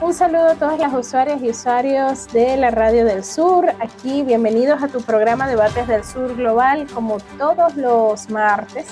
Un saludo a todas las usuarias y usuarios de la Radio del Sur. Aquí, bienvenidos a tu programa Debates del Sur Global. Como todos los martes,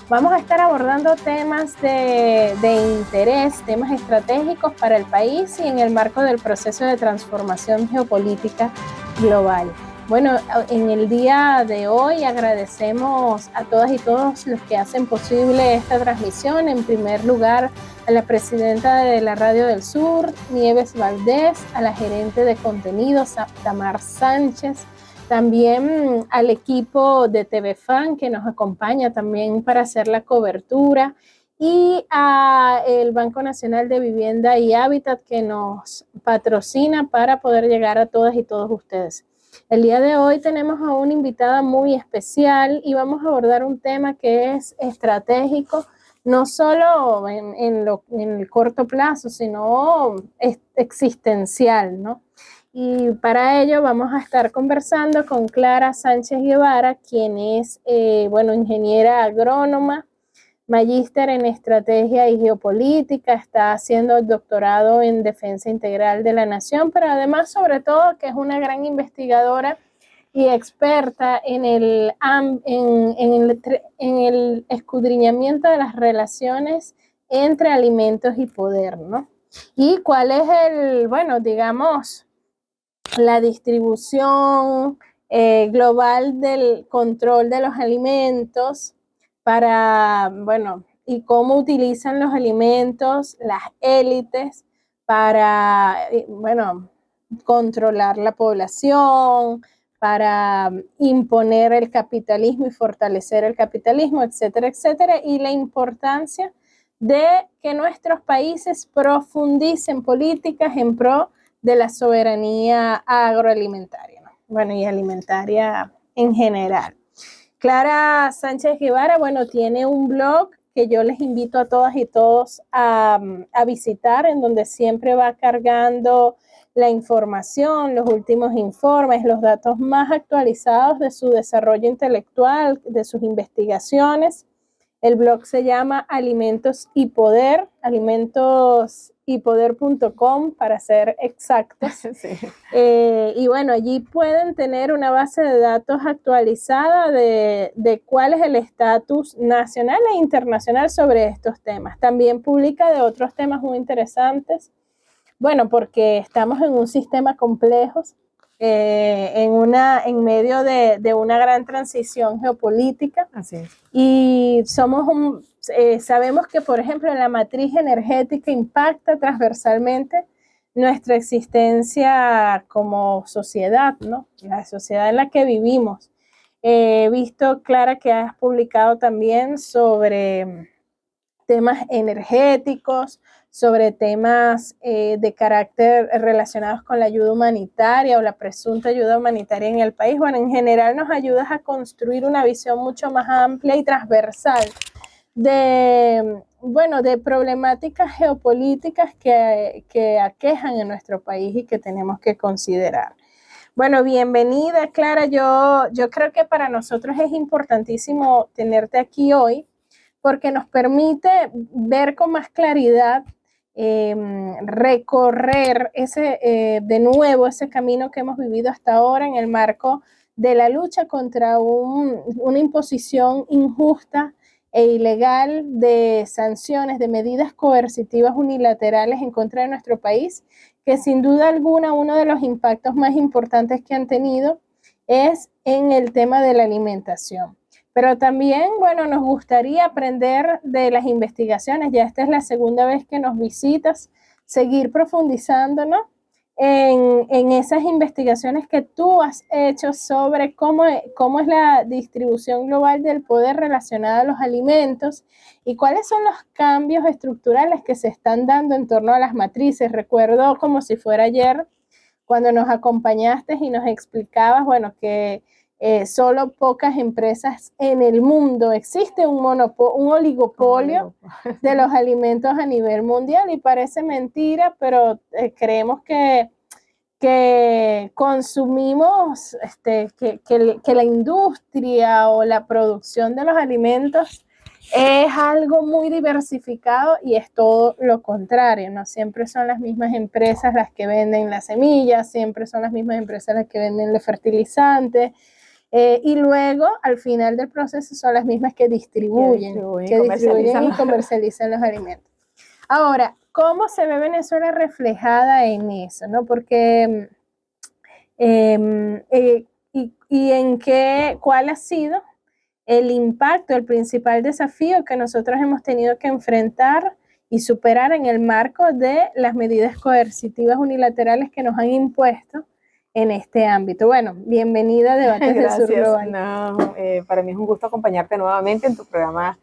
vamos a estar abordando temas de interés, temas estratégicos para el país y en el marco del proceso de transformación geopolítica global. Bueno, en el día de hoy agradecemos a todas y todos los que hacen posible esta transmisión. En primer lugar, a la presidenta de la Radio del Sur, Nieves Valdés, a la gerente de contenidos, Tamar Sánchez, también al equipo de TV Fan que nos acompaña también para hacer la cobertura, y al Banco Nacional de Vivienda y Hábitat que nos patrocina para poder llegar a todas y todos ustedes. El día de hoy tenemos a una invitada muy especial y vamos a abordar un tema que es estratégico, no solo en el corto plazo, sino existencial, ¿no? Y para ello vamos a estar conversando con Clara Sánchez Guevara, quien es, ingeniera agrónoma, magíster en estrategia y geopolítica, está haciendo el doctorado en defensa integral de la nación, pero además, sobre todo, que es una gran investigadora y experta en el escudriñamiento de las relaciones entre alimentos y poder, ¿no? Y cuál es la distribución global del control de los alimentos y cómo utilizan los alimentos las élites para, controlar la población, para imponer el capitalismo y fortalecer el capitalismo, etcétera, etcétera, y la importancia de que nuestros países profundicen políticas en pro de la soberanía agroalimentaria, ¿no? Bueno, y alimentaria en general. Clara Sánchez Guevara, tiene un blog que yo les invito a todas y todos a visitar, en donde siempre va cargando la información, los últimos informes, los datos más actualizados de su desarrollo intelectual, de sus investigaciones. El blog se llama Alimentos y Poder, alimentosypoder.com para ser exactos. Sí. Allí pueden tener una base de datos actualizada de cuál es el estatus nacional e internacional sobre estos temas. También publica de otros temas muy interesantes, porque estamos en un sistema complejo, en medio de una gran transición geopolítica. Así es. Y sabemos que, por ejemplo, la matriz energética impacta transversalmente nuestra existencia como sociedad, ¿no? La sociedad en la que vivimos. He visto, Clara, que has publicado también sobre temas energéticos, sobre temas de carácter relacionados con la ayuda humanitaria o la presunta ayuda humanitaria en el país. En general nos ayudas a construir una visión mucho más amplia y transversal de problemáticas geopolíticas que aquejan en nuestro país y que tenemos que considerar. Bienvenida, Clara. Yo creo que para nosotros es importantísimo tenerte aquí hoy, porque nos permite ver con más claridad, recorrer de nuevo ese camino que hemos vivido hasta ahora en el marco de la lucha contra una imposición injusta e ilegal de sanciones, de medidas coercitivas unilaterales en contra de nuestro país, que sin duda alguna uno de los impactos más importantes que han tenido es en el tema de la alimentación. Pero también, nos gustaría aprender de las investigaciones. Ya esta es la segunda vez que nos visitas, seguir profundizando, ¿no?, en esas investigaciones que tú has hecho sobre cómo es la distribución global del poder relacionada a los alimentos y cuáles son los cambios estructurales que se están dando en torno a las matrices. Recuerdo como si fuera ayer cuando nos acompañaste y nos explicabas, que solo pocas empresas en el mundo, existe un oligopolio de los alimentos a nivel mundial, y parece mentira, pero creemos que consumimos, que la industria o la producción de los alimentos es algo muy diversificado y es todo lo contrario, no siempre son las mismas empresas las que venden las semillas, siempre son las mismas empresas las que venden los fertilizantes, y luego al final del proceso son las mismas que distribuyen y comercializan los alimentos. Ahora, ¿cómo se ve Venezuela reflejada en eso? ¿No? Porque, y en qué, ¿cuál ha sido el impacto, el principal desafío que nosotros hemos tenido que enfrentar y superar en el marco de las medidas coercitivas unilaterales que nos han impuesto en este ámbito? Bueno, bienvenida a Debates del Sur Global. No, para mí es un gusto acompañarte nuevamente en tu programa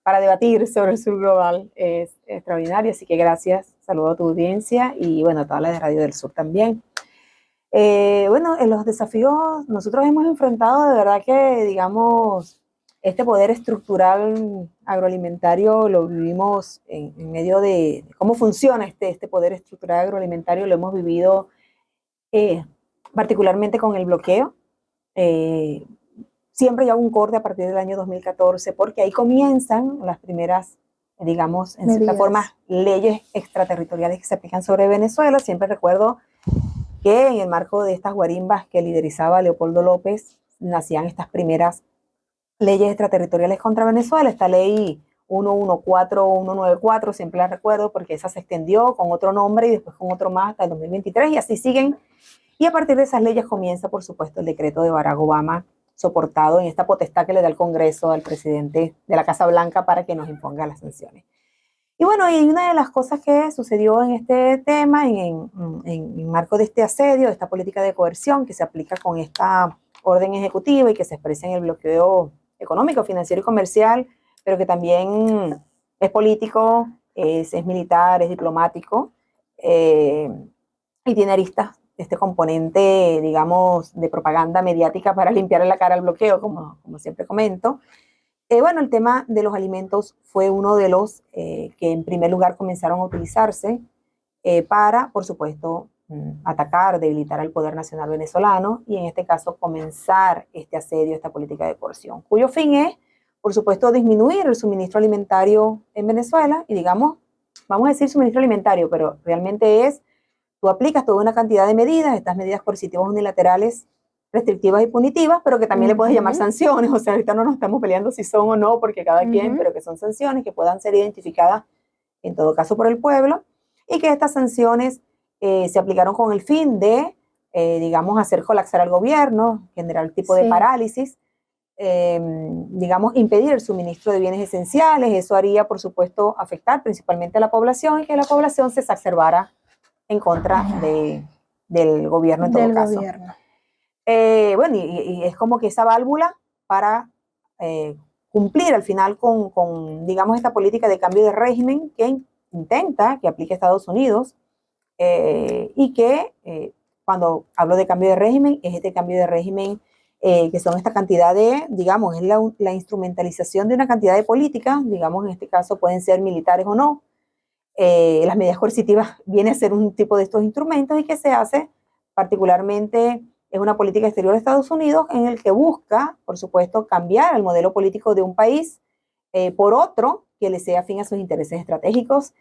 para debatir sobre el Sur Global. Es extraordinario, así que gracias. Saludo a tu audiencia y bueno, a toda la de Radio del Sur también. Bueno, en los desafíos nosotros hemos enfrentado de verdad que, digamos, este poder estructural agroalimentario lo vivimos en medio de cómo funciona este poder estructural agroalimentario, lo hemos vivido particularmente con el bloqueo. Siempre hay un corte a partir del año 2014, porque ahí comienzan las primeras, digamos, en cierta forma, leyes extraterritoriales que se aplican sobre Venezuela. Siempre recuerdo que en el marco de estas guarimbas que liderizaba Leopoldo López, nacían estas primeras leyes extraterritoriales contra Venezuela. Esta ley 114-194, siempre la recuerdo, porque esa se extendió con otro nombre y después con otro más hasta el 2023, y así siguen. Y a partir de esas leyes comienza, por supuesto, el decreto de Barack Obama, soportado en esta potestad que le da el Congreso al presidente de la Casa Blanca para que nos imponga las sanciones. Y bueno, y una de las cosas que sucedió en este tema, en marco de este asedio, de esta política de coerción que se aplica con esta orden ejecutiva y que se expresa en el bloqueo económico, financiero y comercial, pero que también es político, es militar, es diplomático, y tiene aristas, este componente, digamos, de propaganda mediática para limpiarle la cara al bloqueo, como siempre comento. Bueno, el tema de los alimentos fue uno de los que en primer lugar comenzaron a utilizarse para, por supuesto, atacar, debilitar al poder nacional venezolano y en este caso comenzar este asedio, esta política de coerción, cuyo fin es, por supuesto, disminuir el suministro alimentario en Venezuela y digamos, vamos a decir suministro alimentario, pero realmente es, tú aplicas toda una cantidad de medidas, estas medidas coercitivas unilaterales, restrictivas y punitivas, pero que también le puedes llamar sanciones. O sea, ahorita no nos estamos peleando si son o no, porque cada quien, pero que son sanciones que puedan ser identificadas en todo caso por el pueblo, y que estas sanciones se aplicaron con el fin de, digamos, hacer colapsar al gobierno, generar tipo de parálisis, digamos, impedir el suministro de bienes esenciales. Eso haría, por supuesto, afectar principalmente a la población y que la población se exacerbara en contra del gobierno en todo caso. Bueno, y es como que esa válvula para cumplir al final con, digamos, esta política de cambio de régimen que intenta que aplique Estados Unidos y que cuando hablo de cambio de régimen, es este cambio de régimen que son esta cantidad de, digamos, es la instrumentalización de una cantidad de políticas, digamos, en este caso pueden ser militares o no. Las medidas coercitivas vienen a ser un tipo de estos instrumentos y que se hace particularmente es una política exterior de Estados Unidos en el que busca, por supuesto, cambiar el modelo político de un país por otro que le sea afín a sus intereses estratégicos,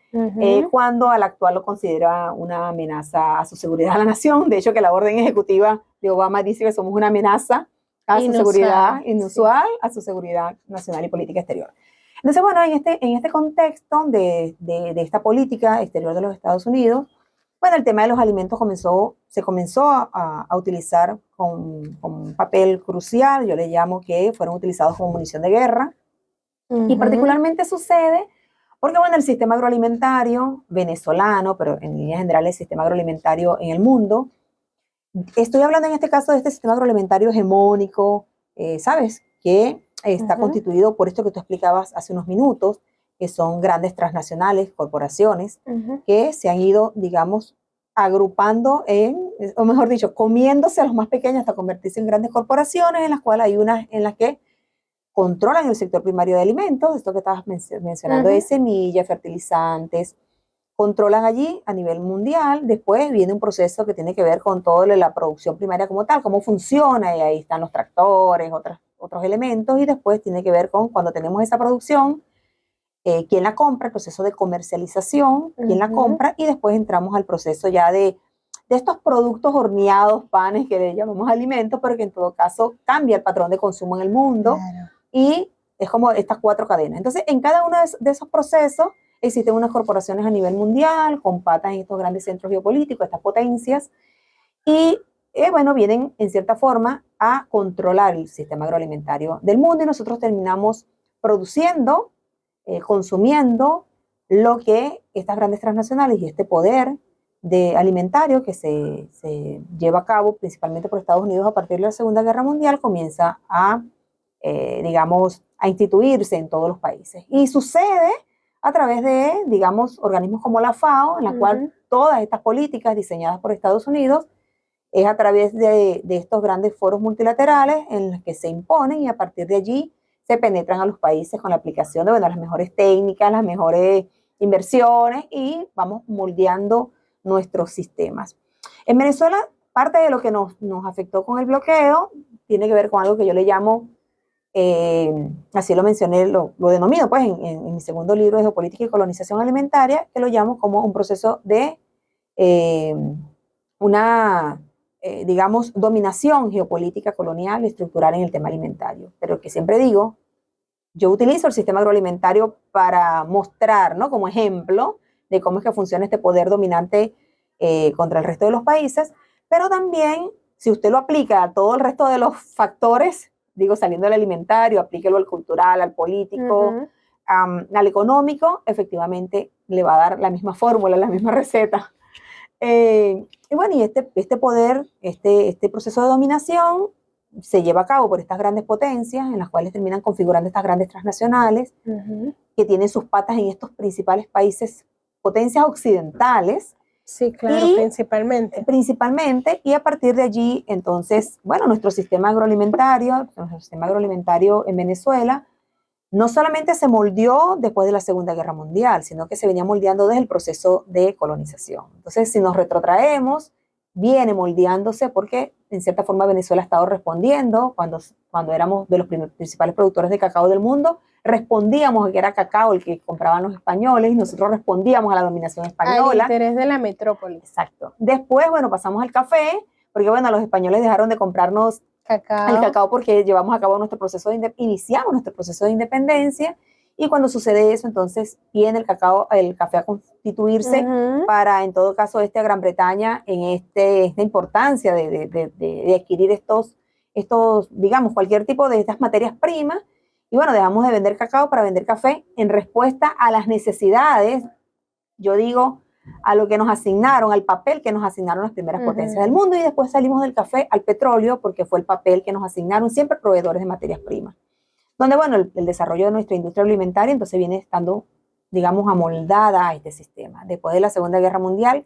cuando al actual lo considera una amenaza a su seguridad de la nación. De hecho, que la orden ejecutiva de Obama dice que somos una amenaza a su seguridad inusual, a su seguridad nacional y política exterior. Entonces, bueno, en este contexto de esta política exterior de los Estados Unidos, bueno, el tema de los alimentos se comenzó a utilizar con un papel crucial. Yo le llamo que fueron utilizados como munición de guerra. Y particularmente sucede porque, bueno, el sistema agroalimentario venezolano, pero en líneas generales el sistema agroalimentario en el mundo, estoy hablando en este caso de este sistema agroalimentario hegemónico, ¿sabes? Que está constituido por esto que tú explicabas hace unos minutos, que son grandes transnacionales, corporaciones, que se han ido, digamos, agrupando o mejor dicho, comiéndose a los más pequeños hasta convertirse en grandes corporaciones, en las cuales hay unas en las que controlan el sector primario de alimentos, esto que estabas mencionando de semillas, fertilizantes, controlan allí a nivel mundial. Después viene un proceso que tiene que ver con toda la producción primaria como tal, cómo funciona, y ahí están los tractores, otros elementos, y después tiene que ver con cuando tenemos esa producción, quién la compra, el proceso de comercialización, quién la compra, y después entramos al proceso ya de estos productos horneados, panes que le llamamos alimentos, pero que en todo caso cambia el patrón de consumo en el mundo. Claro. Y es como estas 4 cadenas. Entonces, en cada uno de esos procesos existen unas corporaciones a nivel mundial con patas en estos grandes centros geopolíticos, estas potencias, y bueno, vienen en cierta forma a controlar el sistema agroalimentario del mundo, y nosotros terminamos produciendo, consumiendo lo que estas grandes transnacionales y este poder de alimentario que se lleva a cabo principalmente por Estados Unidos a partir de la Segunda Guerra Mundial comienza a, digamos, a instituirse en todos los países. Y sucede a través de, digamos, organismos como la FAO, en la cual todas estas políticas diseñadas por Estados Unidos es a través de estos grandes foros multilaterales en los que se imponen, y a partir de allí se penetran a los países con la aplicación de, bueno, las mejores técnicas, las mejores inversiones, y vamos moldeando nuestros sistemas. En Venezuela, parte de lo que nos afectó con el bloqueo tiene que ver con algo que yo le llamo, así lo mencioné, lo denomino pues en mi segundo libro de Geopolítica y Colonización Alimentaria, que lo llamo como un proceso de digamos, dominación geopolítica colonial estructural en el tema alimentario. Pero que siempre digo, yo utilizo el sistema agroalimentario para mostrar, ¿no?, como ejemplo de cómo es que funciona este poder dominante contra el resto de los países, pero también, si usted lo aplica a todo el resto de los factores, digo, saliendo del alimentario, aplíquelo al cultural, al político, al económico, efectivamente le va a dar la misma fórmula, la misma receta. Y bueno, y este poder, este proceso de dominación se lleva a cabo por estas grandes potencias, en las cuales terminan configurando estas grandes transnacionales, que tienen sus patas en estos principales países, potencias occidentales. Sí, claro, principalmente, y a partir de allí, entonces, bueno, nuestro sistema agroalimentario en Venezuela, no solamente se moldeó después de la Segunda Guerra Mundial, sino que se venía moldeando desde el proceso de colonización. Entonces, si nos retrotraemos, viene moldeándose porque, en cierta forma, Venezuela ha estado respondiendo. Cuando éramos de los principales productores de cacao del mundo, respondíamos a que era cacao el que compraban los españoles, y nosotros respondíamos a la dominación española. Al interés de la metrópoli. Exacto. Después, bueno, pasamos al café, porque, bueno, los españoles dejaron de comprarnos el cacao porque llevamos a cabo iniciamos nuestro proceso de independencia, y cuando sucede eso, entonces viene el café a constituirse para, en todo caso, a Gran Bretaña en esta importancia de adquirir estos, digamos, cualquier tipo de estas materias primas, y bueno, dejamos de vender cacao para vender café en respuesta a las necesidades, yo digo, a lo que nos asignaron, al papel que nos asignaron las primeras potencias del mundo, y después salimos del café al petróleo, porque fue el papel que nos asignaron siempre proveedores de materias primas. Donde, bueno, el desarrollo de nuestra industria alimentaria entonces viene estando, digamos, amoldada a este sistema. Después de la Segunda Guerra Mundial,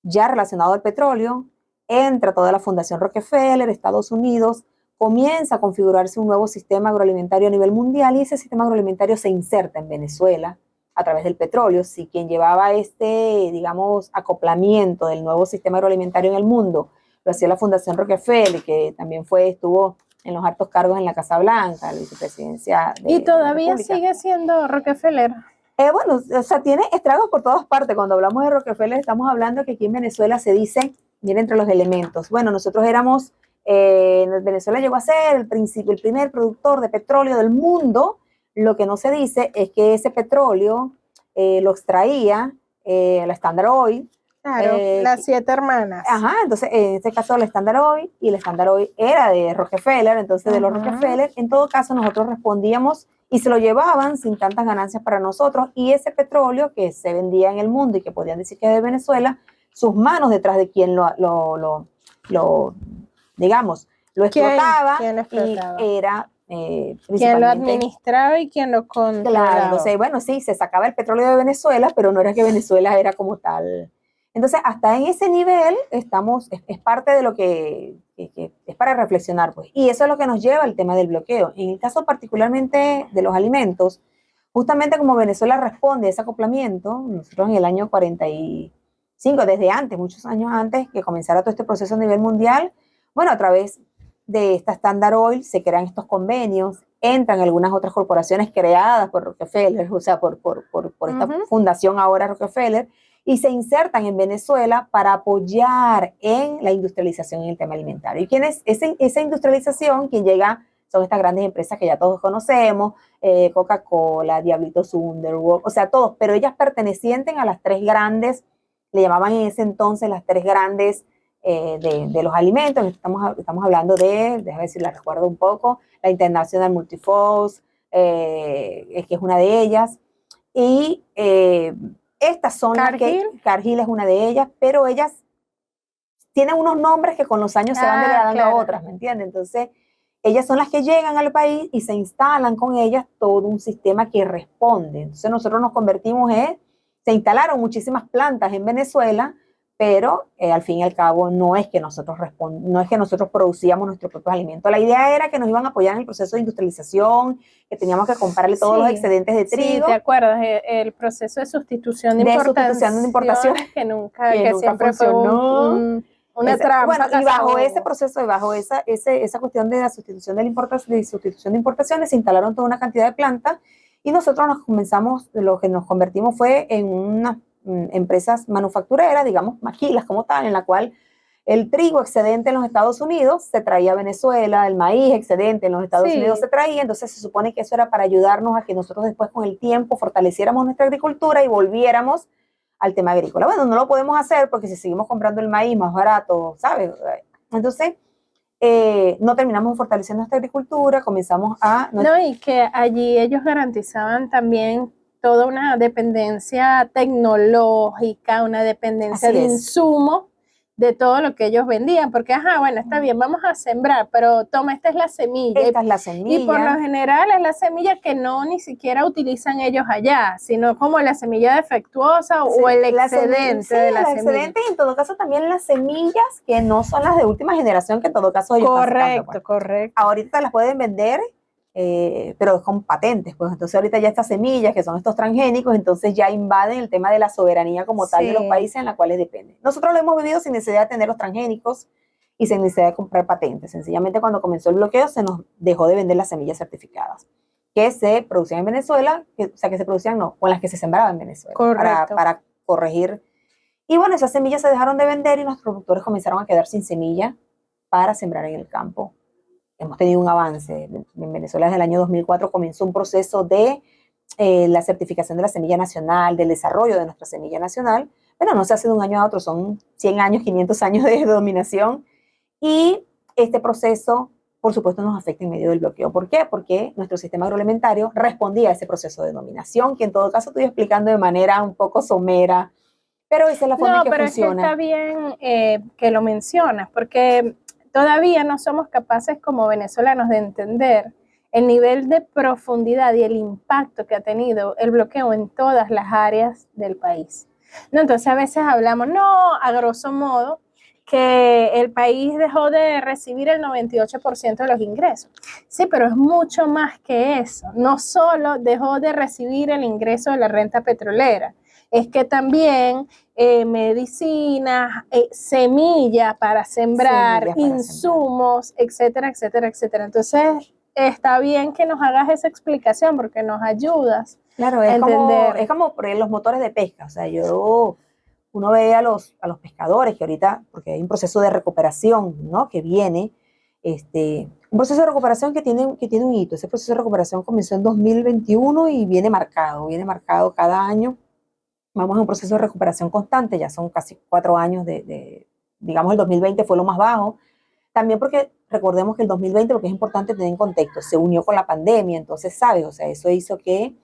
ya relacionado al petróleo, entra toda la Fundación Rockefeller, Estados Unidos, comienza a configurarse un nuevo sistema agroalimentario a nivel mundial, y ese sistema agroalimentario se inserta en Venezuela a través del petróleo. Si quien llevaba digamos, acoplamiento del nuevo sistema agroalimentario en el mundo lo hacía la Fundación Rockefeller, que también estuvo en los altos cargos en la Casa Blanca, la vicepresidencia ¿Y todavía sigue siendo Rockefeller? Bueno, o sea, tiene estragos por todas partes. Cuando hablamos de Rockefeller, estamos hablando que aquí en Venezuela se dice, viene entre los elementos. Bueno, nosotros éramos, Venezuela llegó a ser el primer productor de petróleo del mundo. Lo que no se dice es que ese petróleo lo extraía la Standard Oil. Claro, las 7 hermanas. Ajá, entonces en este caso la Standard Oil, y la Standard Oil era de Rockefeller, entonces de los Rockefeller, en todo caso nosotros respondíamos y se lo llevaban sin tantas ganancias para nosotros, y ese petróleo que se vendía en el mundo y que podían decir que es de Venezuela, sus manos detrás de quien digamos, lo explotaba, ¿Quién lo explotaba? Y era quien lo administraba y quien lo controlaba. Claro, entonces, bueno, sí, se sacaba el petróleo de Venezuela, pero no era que Venezuela era como tal. Entonces, hasta en ese nivel estamos, es parte de lo que es para reflexionar, pues. Y eso es lo que nos lleva al tema del bloqueo. En el caso particularmente de los alimentos, justamente como Venezuela responde a ese acoplamiento, nosotros en el año 45, desde antes, muchos años antes que comenzara todo este proceso a nivel mundial, bueno, a través de esta Standard Oil se crean estos convenios, entran algunas otras corporaciones creadas por Rockefeller, o sea, por esta fundación ahora Rockefeller, y se insertan en Venezuela para apoyar en la industrialización en el tema alimentario. ¿Y quién es esa industrialización? Quien llega son estas grandes empresas que ya todos conocemos, Coca-Cola, Diablitos Underworld, o sea, todos, pero ellas pertenecientes a las tres grandes, le llamaban en ese entonces las tres grandes de los alimentos. Estamos hablando de, déjame ver si la recuerdo un poco, la International Multifoods, que es una de ellas, y estas son Cargill. las que, Cargill es una de ellas, pero ellas tienen unos nombres que con los años se van degradando a otras, ¿me entiendes? Entonces, ellas son las que llegan al país y se instalan con ellas todo un sistema que responde. Entonces, nosotros nos convertimos se instalaron muchísimas plantas en Venezuela, pero al fin y al cabo no es que nosotros producíamos nuestros propios alimentos. La idea era que nos iban a apoyar en el proceso de industrialización, que teníamos que comprarle todos los excedentes de trigo. Sí, ¿te acuerdas? El proceso de sustitución de importaciones que nunca siempre funcionó. Fue una trampa. Bueno, y bajo ese proceso y bajo esa cuestión de la sustitución de importaciones, se instalaron toda una cantidad de plantas y nosotros lo que nos convertimos fue en unas empresas manufactureras, digamos, maquilas como tal, en la cual el trigo excedente en los Estados Unidos se traía a Venezuela, el maíz excedente en los Estados Unidos se traía, entonces se supone que eso era para ayudarnos a que nosotros después con el tiempo fortaleciéramos nuestra agricultura y volviéramos al tema agrícola. Bueno, no lo podemos hacer porque si seguimos comprando el maíz más barato, ¿sabes? Entonces, no terminamos fortaleciendo nuestra agricultura, comenzamos a... No, y que allí ellos garantizaban también toda una dependencia tecnológica, una dependencia de insumos de todo lo que ellos vendían, porque, bueno, está bien, vamos a sembrar, pero toma, esta es la semilla. Esta es la semilla. Y por lo general es la semilla que no ni siquiera utilizan ellos allá, sino como la semilla defectuosa o el excedente de la semilla. Excedente y en todo caso también las semillas que no son las de última generación, que en todo caso ellos Correcto. Ahorita las pueden vender, pero con patentes, pues entonces ahorita ya estas semillas que son estos transgénicos, entonces ya invaden el tema de la soberanía como tal de los países en los cuales dependen. Nosotros lo hemos vivido sin necesidad de tener los transgénicos y sin necesidad de comprar patentes. Sencillamente cuando comenzó el bloqueo se nos dejó de vender las semillas certificadas que se producían en Venezuela, con las que se sembraban en Venezuela. Correcto. Para corregir. Y bueno, esas semillas se dejaron de vender y los productores comenzaron a quedar sin semilla para sembrar en el campo. Hemos tenido un avance. En Venezuela desde el año 2004 comenzó un proceso de la certificación de la semilla nacional, del desarrollo de nuestra semilla nacional. Bueno, no se hace de un año a otro, son 100 años, 500 años de dominación. Y este proceso, por supuesto, nos afecta en medio del bloqueo. ¿Por qué? Porque nuestro sistema agroalimentario respondía a ese proceso de dominación, que en todo caso estoy explicando de manera un poco somera, pero esa es la forma en que funciona. No, pero está bien que lo mencionas, porque todavía no somos capaces como venezolanos de entender el nivel de profundidad y el impacto que ha tenido el bloqueo en todas las áreas del país. No, entonces a veces hablamos, a grosso modo, que el país dejó de recibir el 98% de los ingresos. Sí, pero es mucho más que eso. No solo dejó de recibir el ingreso de la renta petrolera, es que también medicinas, semillas para sembrar, insumos, etcétera. Entonces, está bien que nos hagas esa explicación porque nos ayudas a entender. Es como por los motores de pesca. O sea, uno ve a los pescadores que ahorita, porque hay un proceso de recuperación, ¿no? Que viene, un proceso de recuperación que tiene un hito. Ese proceso de recuperación comenzó en 2021 y viene marcado cada año. Vamos a un proceso de recuperación constante, ya son casi 4 años digamos, el 2020 fue lo más bajo. También porque recordemos que el 2020, porque es importante tener en contexto, se unió con la pandemia, entonces, ¿sabes? O sea, eso hizo que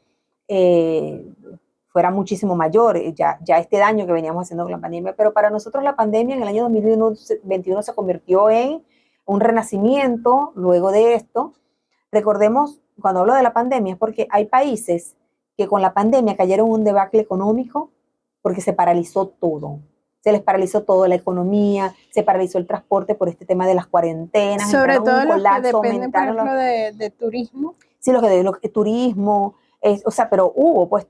fuera muchísimo mayor, ya este daño que veníamos haciendo con la pandemia, pero para nosotros la pandemia en el año 2021 se convirtió en un renacimiento luego de esto. Recordemos, cuando hablo de la pandemia, es porque hay países que con la pandemia cayeron en un debacle económico porque se paralizó todo. Se les paralizó todo, la economía, se paralizó el transporte por este tema de las cuarentenas. Sobre todo los que dependen, por ejemplo, de turismo. Sí, los que turismo, pero hubo pues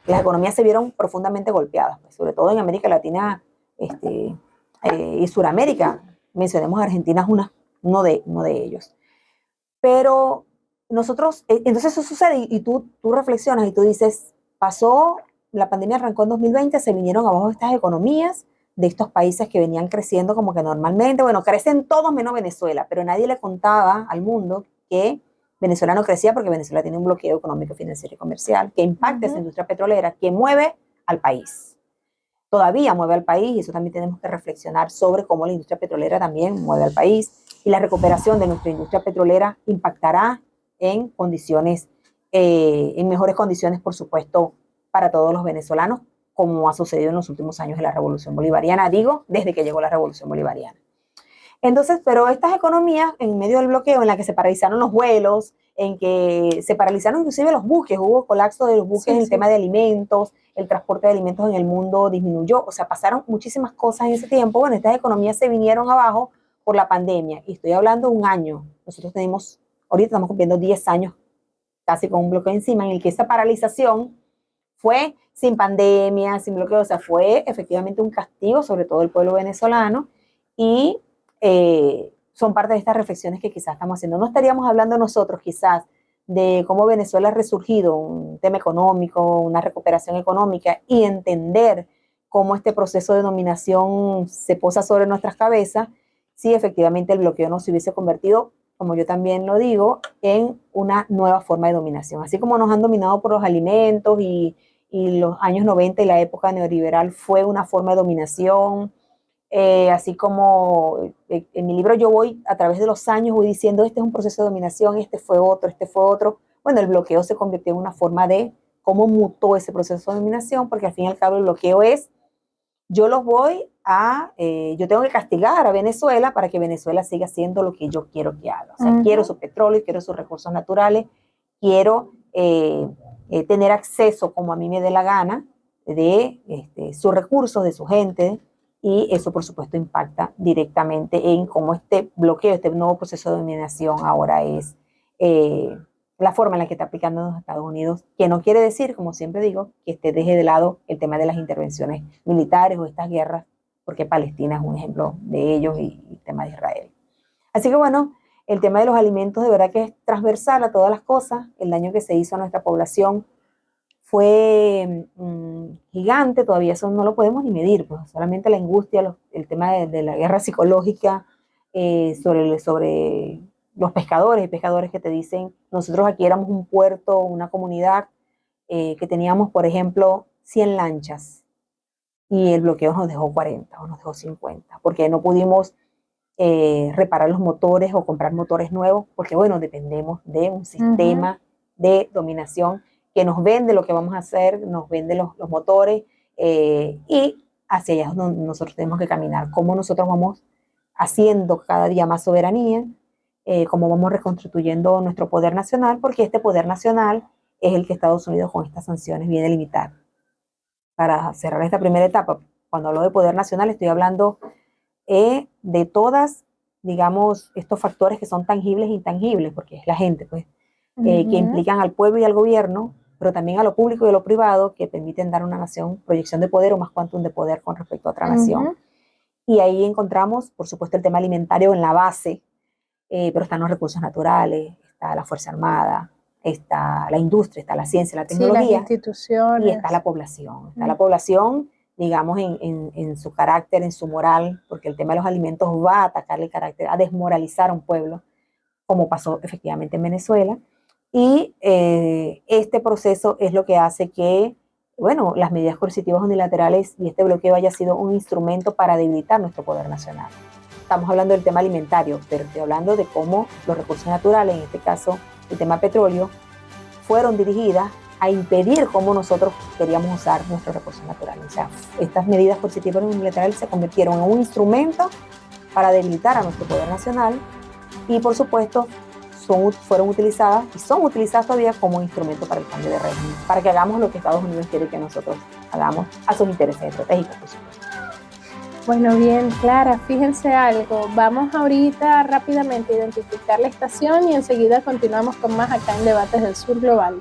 las economías se vieron profundamente golpeadas, pues, sobre todo en América Latina y Suramérica. mencionemos a Argentina, es uno de ellos. Pero nosotros, entonces eso sucede y tú reflexionas y tú dices, pasó, la pandemia arrancó en 2020, se vinieron abajo estas economías de estos países que venían creciendo como que normalmente, bueno, crecen todos menos Venezuela, pero nadie le contaba al mundo que Venezuela no crecía porque Venezuela tiene un bloqueo económico, financiero y comercial que impacta esa industria petrolera, que mueve al país. Todavía mueve al país y eso también tenemos que reflexionar sobre cómo la industria petrolera también mueve al país y la recuperación de nuestra industria petrolera impactará en condiciones, en mejores condiciones, por supuesto, para todos los venezolanos, como ha sucedido en los últimos años de la Revolución Bolivariana, digo, desde que llegó la Revolución Bolivariana. Entonces, pero estas economías, en medio del bloqueo, en la que se paralizaron los vuelos, en que se paralizaron inclusive los buques, hubo colapso de los buques, el tema de alimentos, el transporte de alimentos en el mundo disminuyó, o sea, pasaron muchísimas cosas en ese tiempo. Bueno, estas economías se vinieron abajo por la pandemia, y estoy hablando de un año. Nosotros tenemos, ahorita estamos cumpliendo 10 años casi con un bloqueo encima, en el que esa paralización fue sin pandemia, sin bloqueo, o sea, fue efectivamente un castigo sobre todo el pueblo venezolano, y son parte de estas reflexiones que quizás estamos haciendo. No estaríamos hablando nosotros quizás de cómo Venezuela ha resurgido, un tema económico, una recuperación económica, y entender cómo este proceso de dominación se posa sobre nuestras cabezas, si efectivamente el bloqueo no se hubiese convertido, como yo también lo digo, en una nueva forma de dominación. Así como nos han dominado por los alimentos y los años 90 y la época neoliberal fue una forma de dominación, así como en mi libro yo voy a través de los años, voy diciendo este es un proceso de dominación, este fue otro. Bueno, el bloqueo se convirtió en una forma de cómo mutó ese proceso de dominación, porque al fin y al cabo el bloqueo es, yo tengo que castigar a Venezuela para que Venezuela siga haciendo lo que yo quiero que haga. O sea, quiero su petróleo, quiero sus recursos naturales, quiero tener acceso como a mí me dé la gana de sus recursos, de su gente, y eso por supuesto impacta directamente en cómo este bloqueo, este nuevo proceso de dominación ahora es la forma en la que está aplicando en los Estados Unidos, que no quiere decir, como siempre digo, que deje de lado el tema de las intervenciones militares o estas guerras, porque Palestina es un ejemplo de ellos y el tema de Israel. Así que bueno, el tema de los alimentos de verdad que es transversal a todas las cosas. El daño que se hizo a nuestra población fue gigante, todavía eso no lo podemos ni medir, pues solamente la angustia, el tema de la guerra psicológica sobre los pescadores y pescadores que te dicen, nosotros aquí éramos un puerto, una comunidad que teníamos, por ejemplo, 100 lanchas y el bloqueo nos dejó 40 o nos dejó 50, porque no pudimos reparar los motores o comprar motores nuevos, porque bueno, dependemos de un sistema de dominación que nos vende lo que vamos a hacer, nos vende los motores, y hacia allá es donde nosotros tenemos que caminar, cómo nosotros vamos haciendo cada día más soberanía, cómo vamos reconstruyendo nuestro poder nacional, porque este poder nacional es el que Estados Unidos con estas sanciones viene a limitar. Para cerrar esta primera etapa, cuando hablo de poder nacional estoy hablando de todas, digamos, estos factores que son tangibles e intangibles, porque es la gente, pues, que implican al pueblo y al gobierno, pero también a lo público y a lo privado, que permiten dar a una nación proyección de poder o más quantum de poder con respecto a otra nación. Y ahí encontramos, por supuesto, el tema alimentario en la base, pero están los recursos naturales, está la Fuerza Armada, está la industria, está la ciencia, la tecnología, las instituciones, y está la población. Está la población, digamos, en su carácter, en su moral, porque el tema de los alimentos va a atacar el carácter, a desmoralizar a un pueblo, como pasó efectivamente en Venezuela. Y este proceso es lo que hace que, bueno, las medidas coercitivas unilaterales y este bloqueo haya sido un instrumento para debilitar nuestro poder nacional. Estamos hablando del tema alimentario, pero estoy hablando de cómo los recursos naturales, en este caso el tema petróleo, fueron dirigidas a impedir cómo nosotros queríamos usar nuestros recursos naturales. O sea, estas medidas coercitivas unilaterales se convirtieron en un instrumento para debilitar a nuestro poder nacional y, por supuesto, fueron utilizadas y son utilizadas todavía como instrumento para el cambio de régimen, para que hagamos lo que Estados Unidos quiere que nosotros hagamos a sus intereses estratégicos, por supuesto. Bueno, bien, Clara, fíjense algo. Vamos ahorita rápidamente a identificar la estación y enseguida continuamos con más acá en Debates del Sur Global.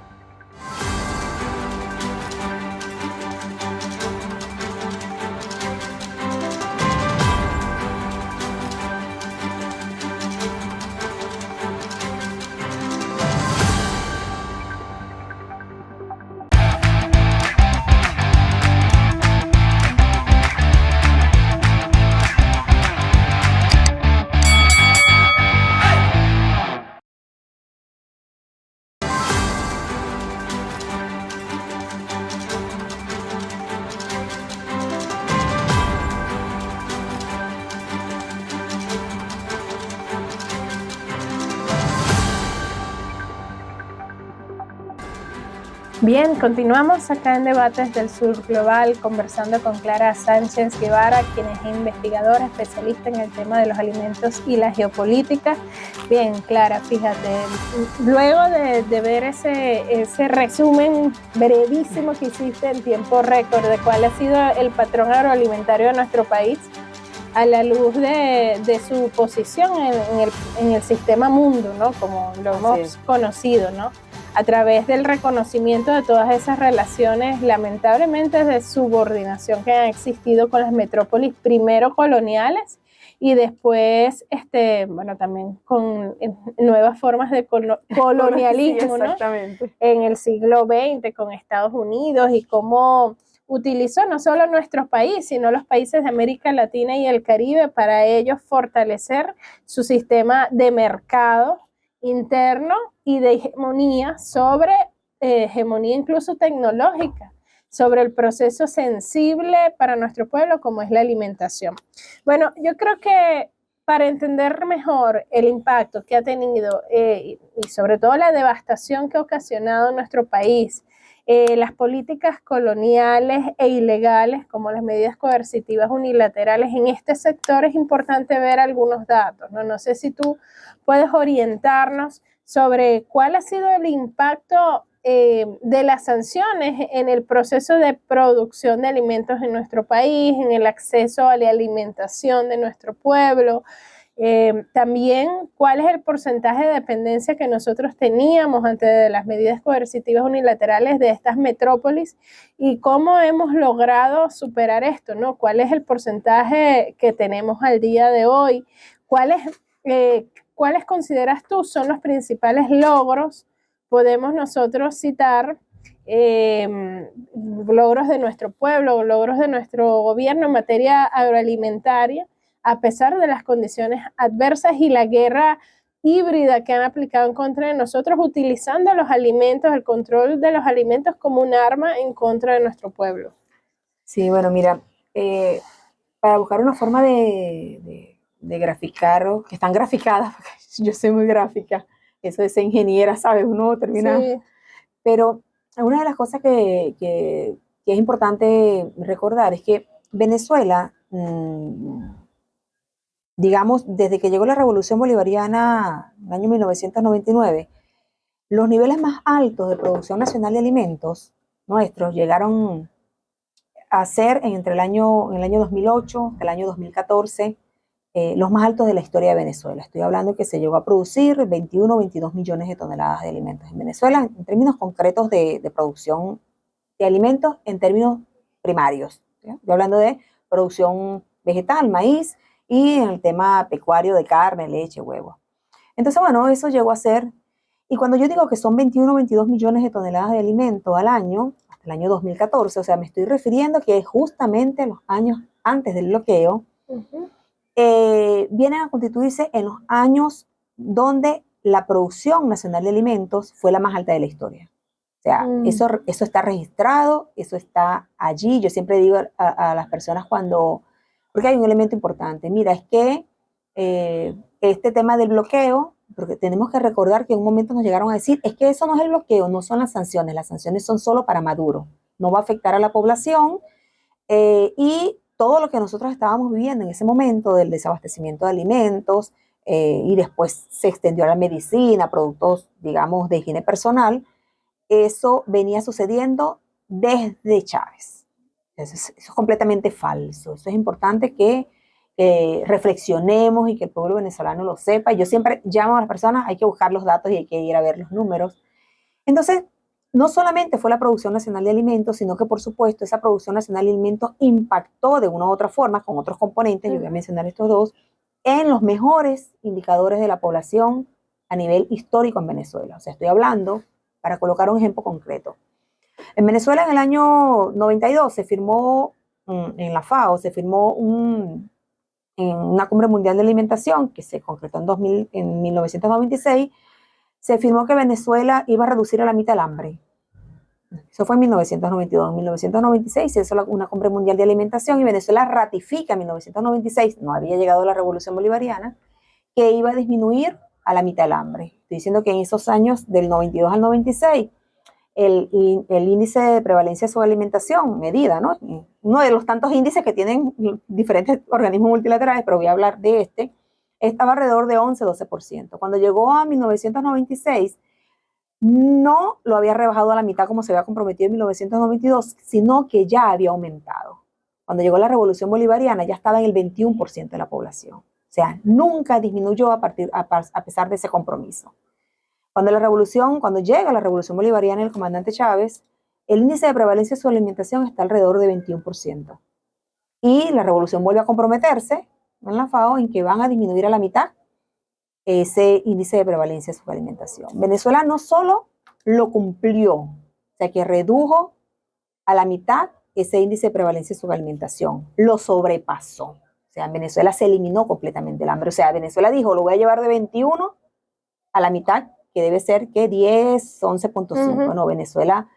Bien, continuamos acá en Debates del Sur Global conversando con Clara Sánchez Guevara, quien es investigadora especialista en el tema de los alimentos y la geopolítica. Bien, Clara, fíjate, luego de ver ese resumen brevísimo que hiciste en tiempo récord de cuál ha sido el patrón agroalimentario de nuestro país, a la luz de su posición en el sistema mundo, ¿no? Como lo hemos conocido, ¿no? A través del reconocimiento de todas esas relaciones, lamentablemente, de subordinación que han existido con las metrópolis, primero coloniales y después, bueno, también con nuevas formas de colonialismo, sí, exactamente, ¿no? En el siglo XX con Estados Unidos y cómo utilizó no solo nuestro país, sino los países de América Latina y el Caribe para ellos fortalecer su sistema de mercado interno y de hegemonía hegemonía incluso tecnológica, sobre el proceso sensible para nuestro pueblo como es la alimentación. Bueno, yo creo que para entender mejor el impacto que ha tenido y sobre todo la devastación que ha ocasionado en nuestro país, las políticas coloniales e ilegales como las medidas coercitivas unilaterales en este sector, es importante ver algunos datos, ¿no? No sé si tú puedes orientarnos sobre cuál ha sido el impacto de las sanciones en el proceso de producción de alimentos en nuestro país, en el acceso a la alimentación de nuestro pueblo. También cuál es el porcentaje de dependencia que nosotros teníamos ante las medidas coercitivas unilaterales de estas metrópolis y cómo hemos logrado superar esto, ¿no? ¿Cuál es el porcentaje que tenemos al día de hoy? ¿Cuáles consideras tú son los principales logros? Podemos nosotros citar logros de nuestro pueblo, logros de nuestro gobierno en materia agroalimentaria, a pesar de las condiciones adversas y la guerra híbrida que han aplicado en contra de nosotros, utilizando los alimentos, el control de los alimentos como un arma en contra de nuestro pueblo. Sí, bueno, mira, para buscar una forma de graficar, que están graficadas, porque yo soy muy gráfica, eso de ser ingeniera, ¿sabes? Uno termina... Sí. Pero una de las cosas que es importante recordar es que Venezuela, digamos, desde que llegó la Revolución Bolivariana en el año 1999, los niveles más altos de producción nacional de alimentos nuestros llegaron a ser entre el año 2008 y el año 2014 los más altos de la historia de Venezuela. Estoy hablando que se llegó a producir 21 o 22 millones de toneladas de alimentos en Venezuela, en términos concretos de producción de alimentos en términos primarios. ¿Sí? Estoy hablando de producción vegetal, maíz, y en el tema pecuario de carne, leche, huevos. Entonces, bueno, eso llegó a ser, y cuando yo digo que son 21 o 22 millones de toneladas de alimentos al año, hasta el año 2014, o sea, me estoy refiriendo que justamente los años antes del bloqueo, vienen a constituirse en los años donde la producción nacional de alimentos fue la más alta de la historia. O sea, eso está registrado, eso está allí. Yo siempre digo a las personas porque hay un elemento importante. Mira, es que este tema del bloqueo, porque tenemos que recordar que en un momento nos llegaron a decir, es que eso no es el bloqueo, no son las sanciones son solo para Maduro, no va a afectar a la población, y todo lo que nosotros estábamos viviendo en ese momento del desabastecimiento de alimentos, y después se extendió a la medicina, productos, digamos, de higiene personal, eso venía sucediendo desde Chávez. Eso es completamente falso. Eso es importante que reflexionemos y que el pueblo venezolano lo sepa. Yo siempre llamo a las personas, hay que buscar los datos y hay que ir a ver los números. Entonces, no solamente fue la producción nacional de alimentos, sino que, por supuesto, esa producción nacional de alimentos impactó de una u otra forma, con otros componentes, yo voy a mencionar estos dos, en los mejores indicadores de la población a nivel histórico en Venezuela. O sea, estoy hablando, para colocar un ejemplo concreto. En Venezuela, en el año 92, se firmó, en la FAO, se firmó en una cumbre mundial de alimentación que se concretó en 1996, se firmó que Venezuela iba a reducir a la mitad el hambre. Eso fue en 1992. En 1996 se hizo una cumbre mundial de alimentación y Venezuela ratifica en 1996, no había llegado la Revolución Bolivariana, que iba a disminuir a la mitad el hambre. Estoy diciendo que en esos años, del 92 al 96, el índice de prevalencia de subalimentación, medida, ¿no? Uno de los tantos índices que tienen diferentes organismos multilaterales, pero voy a hablar de este, estaba alrededor de 11-12%. Cuando llegó a 1996, no lo había rebajado a la mitad como se había comprometido en 1992, sino que ya había aumentado. Cuando llegó la Revolución Bolivariana ya estaba en el 21% de la población. O sea, nunca disminuyó a pesar de ese compromiso. Cuando llega la Revolución Bolivariana y el comandante Chávez, el índice de prevalencia de su alimentación está alrededor de 21%. Y la revolución vuelve a comprometerse en la FAO en que van a disminuir a la mitad ese índice de prevalencia de su alimentación. Venezuela no solo lo cumplió, o sea que redujo a la mitad ese índice de prevalencia de su alimentación, lo sobrepasó. O sea, en Venezuela se eliminó completamente el hambre. O sea, Venezuela dijo, lo voy a llevar de 21 a la mitad, que debe ser que 10, 11.5. No, Venezuela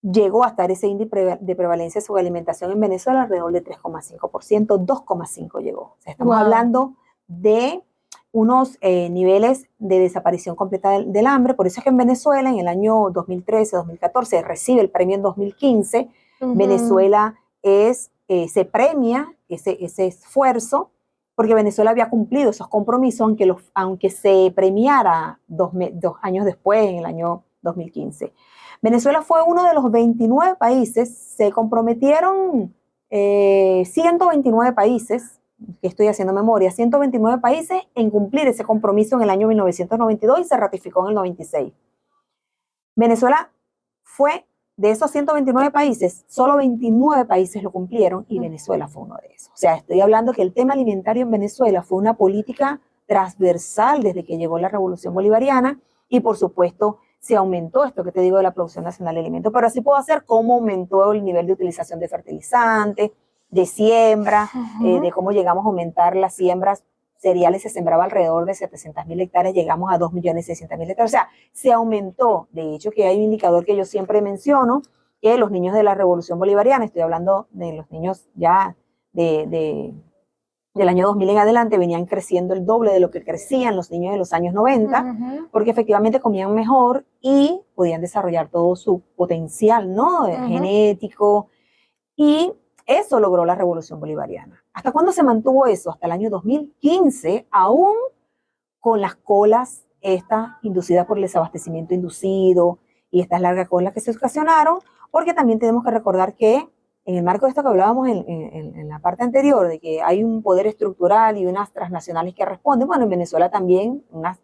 llegó a estar ese índice de prevalencia de su alimentación en Venezuela alrededor de 3,5%, 2,5 llegó. O sea, estamos hablando de unos niveles de desaparición completa del hambre. Por eso es que en Venezuela, en el año 2013-2014, recibe el premio en 2015. Venezuela se premia ese esfuerzo, porque Venezuela había cumplido esos compromisos, aunque se premiara dos años después, en el año 2015. Venezuela fue uno de los 29 países, se comprometieron 129 países, que estoy haciendo memoria, 129 países en cumplir ese compromiso en el año 1992 y se ratificó en el 96. Venezuela fue, de esos 129 países, solo 29 países lo cumplieron y Venezuela fue uno de esos. O sea, estoy hablando que el tema alimentario en Venezuela fue una política transversal desde que llegó la Revolución Bolivariana y, por supuesto, se aumentó esto que te digo de la producción nacional de alimentos, pero así puedo hacer cómo aumentó el nivel de utilización de fertilizantes, de siembra, de cómo llegamos a aumentar las siembras. Cereales se sembraba alrededor de 700.000 hectáreas, llegamos a 2.600.000 hectáreas. O sea, se aumentó. De hecho, que hay un indicador que yo siempre menciono, que los niños de la Revolución Bolivariana, estoy hablando de los niños ya del año 2000 en adelante, venían creciendo el doble de lo que crecían los niños de los años 90, porque efectivamente comían mejor y podían desarrollar todo su potencial, ¿no? Genético. Y eso logró la Revolución Bolivariana. ¿Hasta cuándo se mantuvo eso? Hasta el año 2015, aún con las colas estas inducidas por el desabastecimiento inducido y estas largas colas que se ocasionaron, porque también tenemos que recordar que en el marco de esto que hablábamos en la parte anterior, de que hay un poder estructural y unas transnacionales que responden, bueno, en Venezuela también unas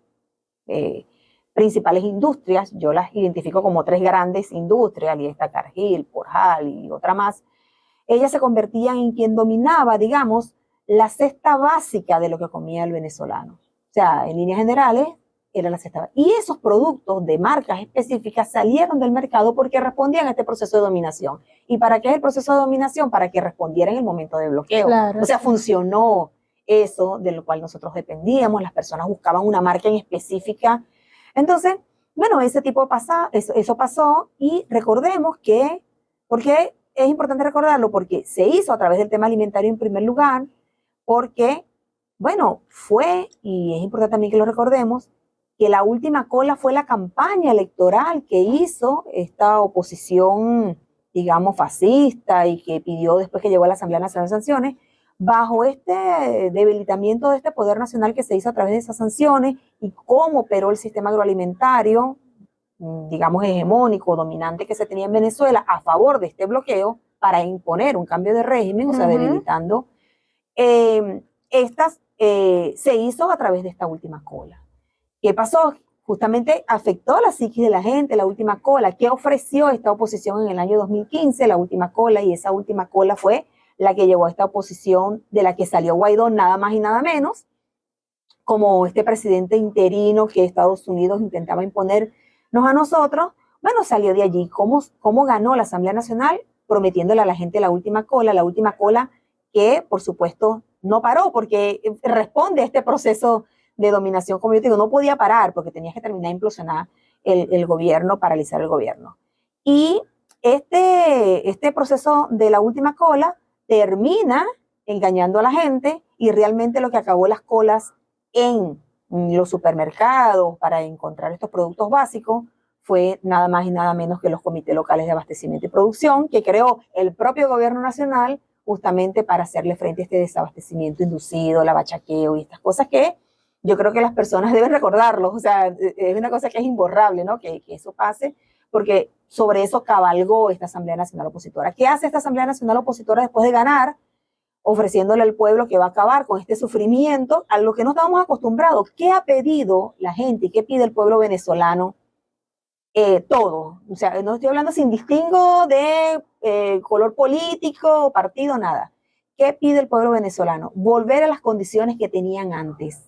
principales industrias, yo las identifico como 3 grandes industrias, y está Cargill, Porjal y otra más, ellas se convertían en quien dominaba, digamos, la cesta básica de lo que comía el venezolano. O sea, en líneas generales, era la cesta básica. Y esos productos de marcas específicas salieron del mercado porque respondían a este proceso de dominación. ¿Y para qué es el proceso de dominación? Para que respondiera en el momento de bloqueo. Claro, o sea, funcionó eso de lo cual nosotros dependíamos, las personas buscaban una marca en específica. Entonces, bueno, eso pasó y recordemos que, porque es importante recordarlo, porque se hizo a través del tema alimentario en primer lugar, porque, bueno, y es importante también que lo recordemos, que la última cola fue la campaña electoral que hizo esta oposición, digamos, fascista y que pidió después que llegó a la Asamblea Nacional de Sanciones, bajo este debilitamiento de este poder nacional que se hizo a través de esas sanciones y cómo operó el sistema agroalimentario, digamos, hegemónico, dominante que se tenía en Venezuela a favor de este bloqueo para imponer un cambio de régimen, o sea, debilitando. Se hizo a través de esta última cola. ¿Qué pasó? Justamente afectó la psiquis de la gente, la última cola. ¿Qué ofreció esta oposición en el año 2015? La última cola, y esa última cola fue la que llevó a esta oposición de la que salió Guaidó, nada más y nada menos, como este presidente interino que Estados Unidos intentaba imponernos a nosotros. Bueno, salió de allí. ¿Cómo ganó la Asamblea Nacional? Prometiéndole a la gente la última cola que, por supuesto, no paró, porque responde a este proceso de dominación, como yo te digo, no podía parar, porque tenías que terminar de implosionar el gobierno, paralizar el gobierno. Y este proceso de la última cola termina engañando a la gente, y realmente lo que acabó las colas en los supermercados para encontrar estos productos básicos fue nada más y nada menos que los comités locales de abastecimiento y producción, que creó el propio gobierno nacional justamente para hacerle frente a este desabastecimiento inducido, el abachaqueo y estas cosas que yo creo que las personas deben recordarlo. O sea, es una cosa que es imborrable, ¿no? Que eso pase, porque sobre eso cabalgó esta Asamblea Nacional Opositora. ¿Qué hace esta Asamblea Nacional Opositora después de ganar? Ofreciéndole al pueblo que va a acabar con este sufrimiento a lo que no estábamos acostumbrados. ¿Qué ha pedido la gente y qué pide el pueblo venezolano? Todo. O sea, no estoy hablando sin distingo de color político, partido, nada. ¿Qué pide el pueblo venezolano? Volver a las condiciones que tenían antes.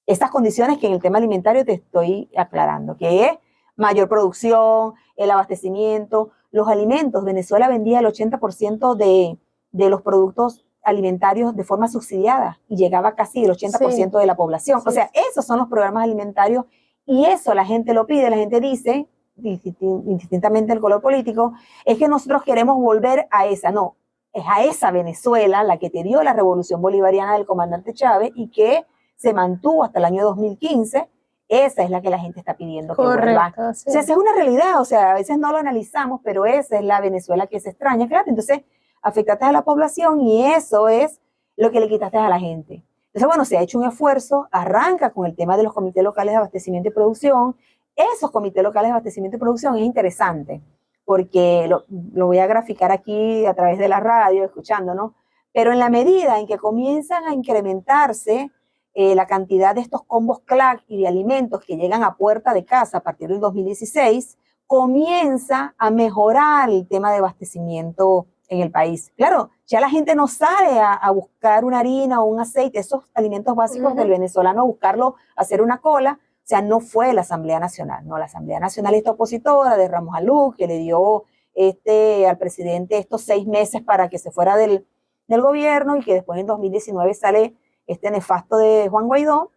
Estas condiciones que en el tema alimentario te estoy aclarando, que es mayor producción, el abastecimiento, los alimentos. Venezuela vendía el 80% de los productos alimentarios de forma subsidiada y llegaba casi el 80% de la población. Sí. O sea, esos son los programas alimentarios y eso la gente lo pide, la gente dice, indistintamente del color político, es que nosotros queremos volver a esa. No, es a esa Venezuela la que te dio la revolución bolivariana del comandante Chávez y que se mantuvo hasta el año 2015, esa es la que la gente está pidiendo que vuelva. Sí. O sea, esa es una realidad, o sea, a veces no lo analizamos, pero esa es la Venezuela que se extraña, claro. Entonces, afectaste a la población y eso es lo que le quitaste a la gente. Entonces, bueno, se ha hecho un esfuerzo, arranca con el tema de los comités locales de abastecimiento y producción. Esos comités locales de abastecimiento y producción es interesante, porque lo voy a graficar aquí a través de la radio, escuchando, ¿no? Pero en la medida en que comienzan a incrementarse la cantidad de estos combos CLAC y de alimentos que llegan a puerta de casa a partir del 2016, comienza a mejorar el tema de abastecimiento en el país. Claro, ya la gente no sale a buscar una harina o un aceite, esos alimentos básicos del venezolano, a buscarlo, a hacer una cola. O sea, no fue la Asamblea Nacional, no, la Asamblea Nacionalista Opositora de Ramos Aluc, que le dio al presidente estos 6 meses para que se fuera del gobierno y que después en 2019 sale este nefasto de Juan Guaidó.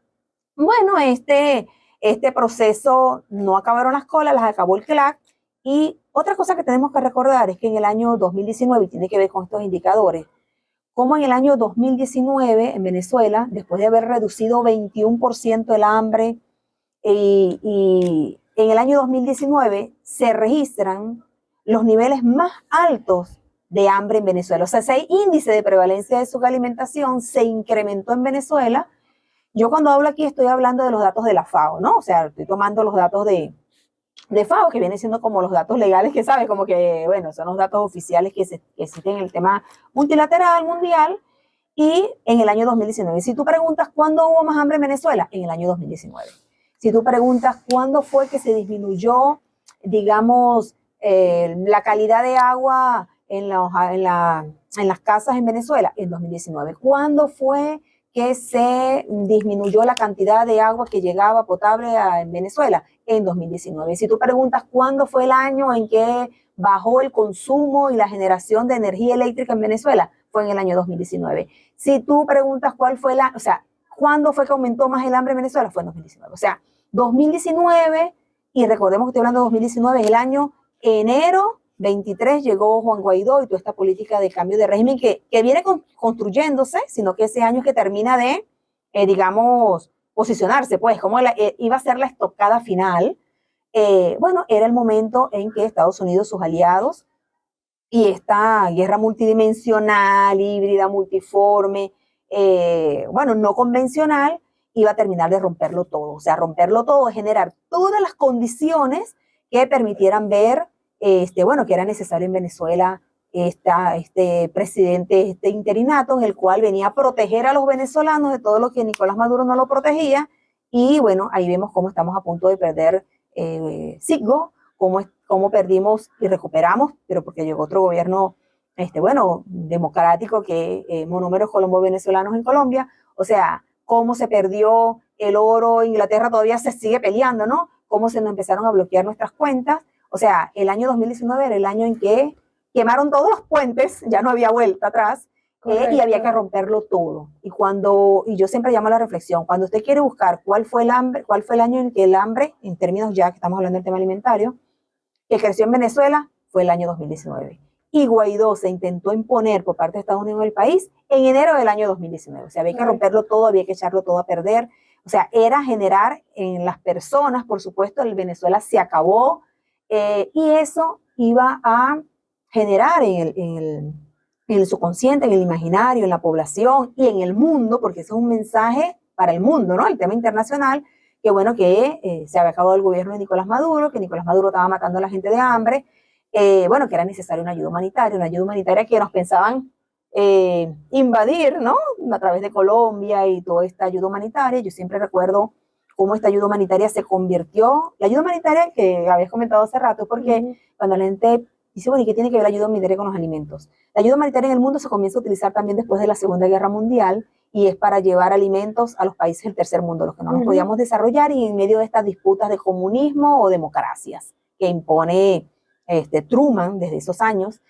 Bueno, este proceso no acabaron las colas, las acabó el CLAC. Y otra cosa que tenemos que recordar es que en el año 2019, y tiene que ver con estos indicadores, como en el año 2019 en Venezuela, después de haber reducido 21% el hambre, y en el año 2019 se registran los niveles más altos de hambre en Venezuela. O sea, ese índice de prevalencia de subalimentación se incrementó en Venezuela. Yo cuando hablo aquí estoy hablando de los datos de la FAO, ¿no? O sea, estoy tomando los datos de FAO, que vienen siendo como los datos legales que sabes, como que, bueno, son los datos oficiales que existen en el tema multilateral, mundial, y en el año 2019. Si tú preguntas cuándo hubo más hambre en Venezuela, en el año 2019. Si tú preguntas cuándo fue que se disminuyó, digamos, la calidad de agua en las casas en Venezuela, en 2019. ¿Cuándo fue que se disminuyó la cantidad de agua que llegaba potable en Venezuela? En 2019. Si tú preguntas cuándo fue el año en que bajó el consumo y la generación de energía eléctrica en Venezuela, fue en el año 2019. Si tú preguntas cuándo fue que aumentó más el hambre en Venezuela, fue en 2019. O sea, 2019, y recordemos que estoy hablando de 2019, es el año enero 23 llegó Juan Guaidó y toda esta política de cambio de régimen que viene construyéndose, sino que ese año es que termina de, digamos, posicionarse, pues, como iba a ser la estocada final. Bueno, era el momento en que Estados Unidos, sus aliados, y esta guerra multidimensional, híbrida, multiforme, bueno, no convencional, iba a terminar de romperlo todo. O sea, romperlo todo, generar todas las condiciones que permitieran ver, bueno, que era necesario en Venezuela este presidente, este interinato, en el cual venía a proteger a los venezolanos de todo lo que Nicolás Maduro no lo protegía. Y bueno, ahí vemos cómo estamos a punto de perder Citgo, cómo perdimos y recuperamos, pero porque llegó otro gobierno, bueno, democrático, que monómeros colombo-venezolanos en Colombia. O sea, cómo se perdió el oro, Inglaterra todavía se sigue peleando, ¿no? Cómo se nos empezaron a bloquear nuestras cuentas. O sea, el año 2019 era el año en que quemaron todos los puentes, ya no había vuelta atrás, y había que romperlo todo. Y yo siempre llamo a la reflexión, cuando usted quiere buscar cuál fue el año en que el hambre, en términos ya que estamos hablando del tema alimentario, que creció en Venezuela, fue el año 2019. Y Guaidó se intentó imponer por parte de Estados Unidos en el país en enero del año 2019. O sea, había que romperlo todo, había que echarlo todo a perder. O sea, era generar en las personas, por supuesto, el Venezuela se acabó, y eso iba a generar en el subconsciente, en el imaginario, en la población y en el mundo, porque eso es un mensaje para el mundo, ¿no? El tema internacional, que bueno, que se había acabado el gobierno de Nicolás Maduro, que Nicolás Maduro estaba matando a la gente de hambre, bueno, que era necesaria una ayuda humanitaria que nos pensaban invadir, ¿no? A través de Colombia y toda esta ayuda humanitaria. Yo siempre recuerdo cómo esta ayuda humanitaria se convirtió, la ayuda humanitaria que habías comentado hace rato, porque cuando la gente dice, bueno, ¿y qué tiene que ver la ayuda humanitaria con los alimentos? La ayuda humanitaria en el mundo se comienza a utilizar también después de la Segunda Guerra Mundial, y es para llevar alimentos a los países del tercer mundo, los que no nos podíamos desarrollar, y en medio de estas disputas de comunismo o democracias que impone Truman desde esos años.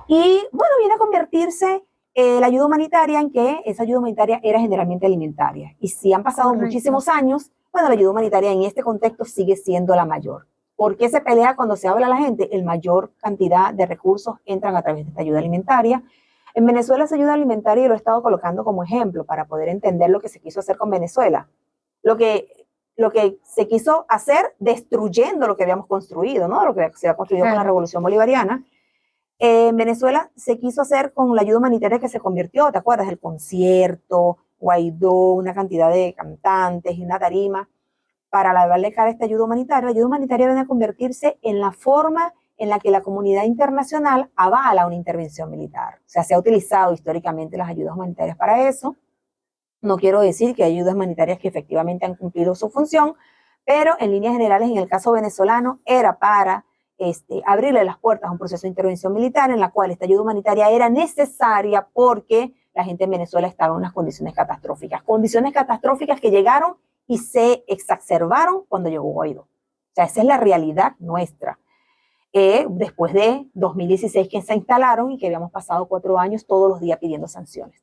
Y bueno, viene a convertirse la ayuda humanitaria en que esa ayuda humanitaria era generalmente alimentaria. Y si han pasado muchísimos años, bueno, la ayuda humanitaria en este contexto sigue siendo la mayor. ¿Por qué se pelea cuando se habla a la gente? El mayor cantidad de recursos entran a través de esta ayuda alimentaria. En Venezuela esa ayuda alimentaria, y lo he estado colocando como ejemplo para poder entender lo que se quiso hacer con Venezuela. Lo que se quiso hacer destruyendo lo que habíamos construido, ¿no? Lo que se ha construido con la Revolución Bolivariana. En Venezuela se quiso hacer con la ayuda humanitaria que se convirtió, ¿te acuerdas? El concierto, Guaidó, una cantidad de cantantes y una tarima para darle cara a esta ayuda humanitaria. La ayuda humanitaria viene a convertirse en la forma en la que la comunidad internacional avala una intervención militar. O sea, se ha utilizado históricamente las ayudas humanitarias para eso. No quiero decir que hay ayudas humanitarias que efectivamente han cumplido su función, pero en líneas generales, en el caso venezolano, era para abrirle las puertas a un proceso de intervención militar en la cual esta ayuda humanitaria era necesaria porque la gente en Venezuela estaba en unas condiciones catastróficas que llegaron y se exacerbaron cuando llegó Guaidó. O sea, esa es la realidad nuestra. Después de 2016 que se instalaron y que habíamos pasado 4 años todos los días pidiendo sanciones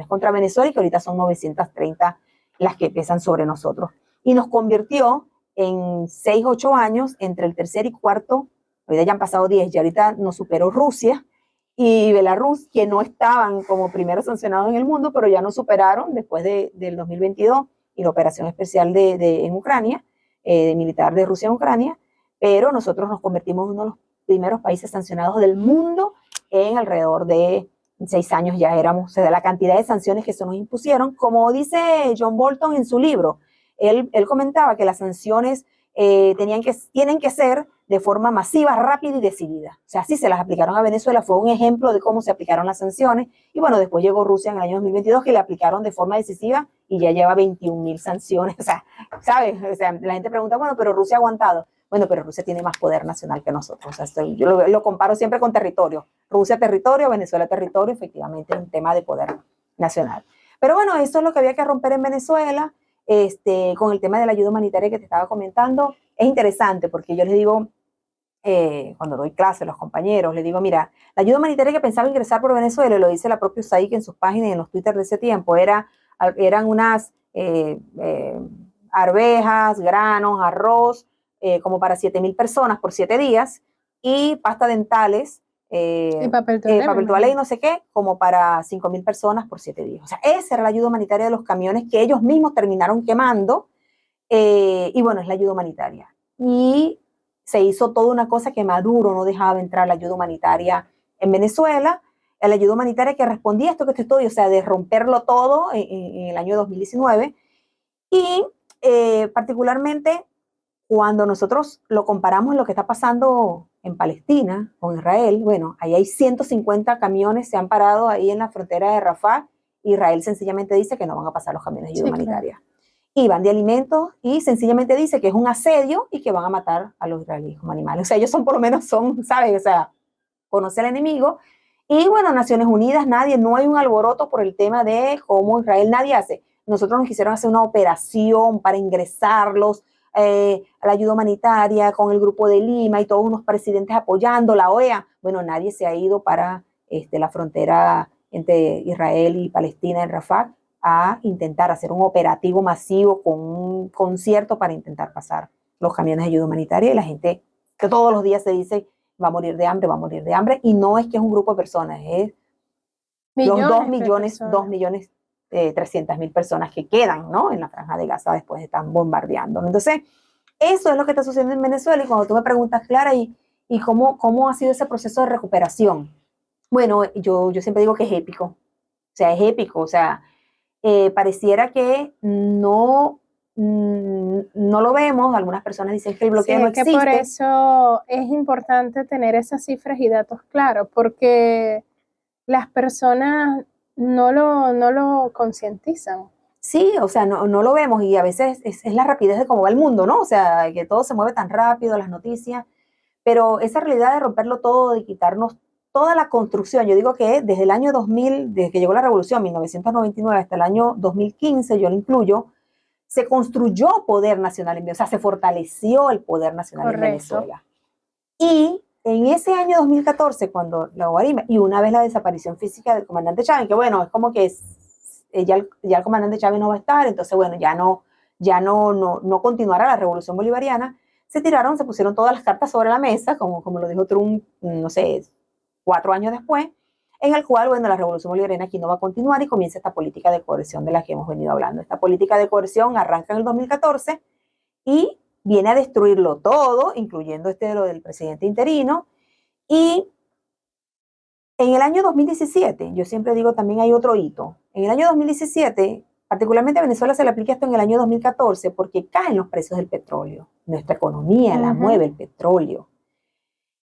contra Venezuela, y que ahorita son 930 las que pesan sobre nosotros. Y nos convirtió en 6, 8 años, entre el tercer y cuarto, ahorita ya han pasado 10, y ahorita nos superó Rusia y Belarus, que no estaban como primeros sancionados en el mundo, pero ya nos superaron después del 2022 y la operación especial en Ucrania, de militar de Rusia en Ucrania, pero nosotros nos convertimos en uno de los primeros países sancionados del mundo en alrededor de 6 años ya éramos, o sea, de la cantidad de sanciones que se nos impusieron. Como dice John Bolton en su libro, él comentaba que las sanciones tienen que ser de forma masiva, rápida y decidida. O sea, así se las aplicaron a Venezuela, fue un ejemplo de cómo se aplicaron las sanciones. Y bueno, después llegó Rusia en el año 2022, que le aplicaron de forma decisiva y ya lleva 21,000 sanciones. O sea, ¿sabes? O sea, la gente pregunta, bueno, pero Rusia ha aguantado. Bueno, pero Rusia tiene más poder nacional que nosotros. O sea, yo lo comparo siempre con territorio. Rusia territorio, Venezuela territorio, efectivamente un tema de poder nacional. Pero bueno, eso es lo que había que romper en Venezuela. Con el tema de la ayuda humanitaria que te estaba comentando, es interesante porque yo les digo, cuando doy clase a los compañeros, les digo, mira, la ayuda humanitaria que pensaba ingresar por Venezuela, y lo dice la propia USAID en sus páginas y en los Twitter de ese tiempo, eran unas arvejas, granos, arroz, como para 7,000 personas por 7 días, y pasta dentales, y papel toalé y no sé qué, como para 5,000 personas por 7 días. O sea, esa era la ayuda humanitaria de los camiones que ellos mismos terminaron quemando, y bueno, es la ayuda humanitaria. Y se hizo toda una cosa que Maduro no dejaba entrar la ayuda humanitaria en Venezuela, la ayuda humanitaria que respondía a esto que te estoy, o sea, de romperlo todo en el año 2019. Y particularmente cuando nosotros lo comparamos en lo que está pasando en Palestina con Israel, bueno, ahí hay 150 camiones, se han parado ahí en la frontera de Rafah. Israel sencillamente dice que no van a pasar los camiones de ayuda humanitaria. Claro. Y van de alimentos y sencillamente dice que es un asedio y que van a matar a los israelíes como animales. O sea, ellos por lo menos son, ¿sabes? O sea, conoce al enemigo. Y bueno, Naciones Unidas, no hay un alboroto por el tema de cómo Israel, nadie hace. Nosotros nos quisieron hacer una operación para ingresarlos a la ayuda humanitaria con el Grupo de Lima y todos unos presidentes apoyando, la OEA. Bueno, nadie se ha ido para la frontera entre Israel y Palestina en Rafah a intentar hacer un operativo masivo con un concierto para intentar pasar los camiones de ayuda humanitaria, y la gente que todos los días se dice va a morir de hambre, y no es que es un grupo de personas, es los 2 millones 300.000 personas que quedan, ¿no?, en la Franja de Gaza después de estar bombardeando. Entonces, eso es lo que está sucediendo en Venezuela. Y cuando tú me preguntas, Clara, ¿y cómo ha sido ese proceso de recuperación? Bueno, yo siempre digo que es épico. O sea, es épico. O sea, pareciera que no lo vemos. Algunas personas dicen que el bloqueo no existe. Que por eso es importante tener esas cifras y datos claros, porque las personas no lo concientizan. Sí, o sea, no lo vemos, y a veces es la rapidez de cómo va el mundo, ¿no? O sea, que todo se mueve tan rápido, las noticias, pero esa realidad de romperlo todo, de quitarnos toda la construcción, yo digo que desde el año 2000, desde que llegó la revolución, 1999, hasta el año 2015, yo lo incluyo, se construyó poder nacional en Venezuela, o sea, se fortaleció el poder nacional. Correcto. En Venezuela. Y en ese año 2014, cuando la Guarima, y una vez la desaparición física del comandante Chávez, que bueno, es como que ya el comandante Chávez no va a estar, entonces bueno, ya no continuará la revolución bolivariana, se pusieron todas las cartas sobre la mesa, como lo dijo Trump, no sé, 4 años después, en el cual, bueno, la revolución bolivariana aquí no va a continuar y comienza esta política de coerción de la que hemos venido hablando. Esta política de coerción arranca en el 2014 y viene a destruirlo todo, incluyendo lo del presidente interino. Y en el año 2017, yo siempre digo, también hay otro hito. En el año 2017, particularmente a Venezuela se le aplica esto en el año 2014 porque caen los precios del petróleo. Nuestra economía la mueve el petróleo.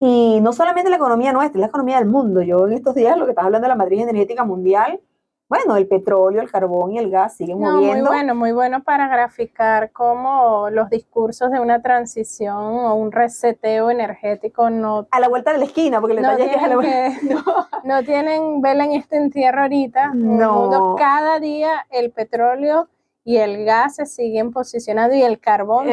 Y no solamente la economía nuestra, es la economía del mundo. Yo en estos días, lo que estás hablando de la matriz energética mundial, bueno, el petróleo, el carbón y el gas siguen moviendo. Muy bueno para graficar cómo los discursos de una transición o un reseteo energético no... A la vuelta de la esquina, porque no tienen vela en este entierro ahorita. No. Cada día el petróleo y el gas se siguen posicionando y el carbón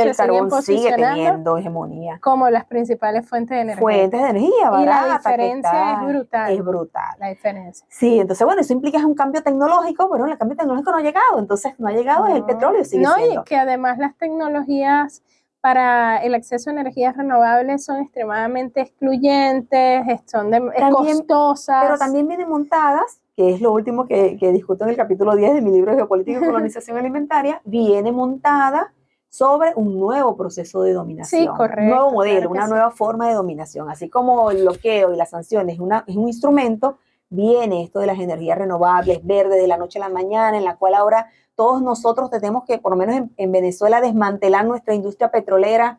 sigue teniendo hegemonía como las principales fuentes de energía. Barata, y la diferencia es brutal. Es brutal. La diferencia. Sí, entonces bueno, eso implica un cambio tecnológico, pero el cambio tecnológico no ha llegado, entonces no ha llegado, el petróleo sigue siendo. Y que además las tecnologías para el acceso a energías renovables son extremadamente excluyentes, son costosas. Pero también vienen montadas, que es lo último que discuto en el capítulo 10 de mi libro de Geopolítica y Colonización Alimentaria, viene montada sobre un nuevo proceso de dominación. Sí, correcto. Un nuevo modelo, una nueva forma de dominación. Así como el bloqueo y las sanciones es un instrumento, viene esto de las energías renovables, verdes, de la noche a la mañana, en la cual ahora todos nosotros tenemos que, por lo menos en Venezuela, desmantelar nuestra industria petrolera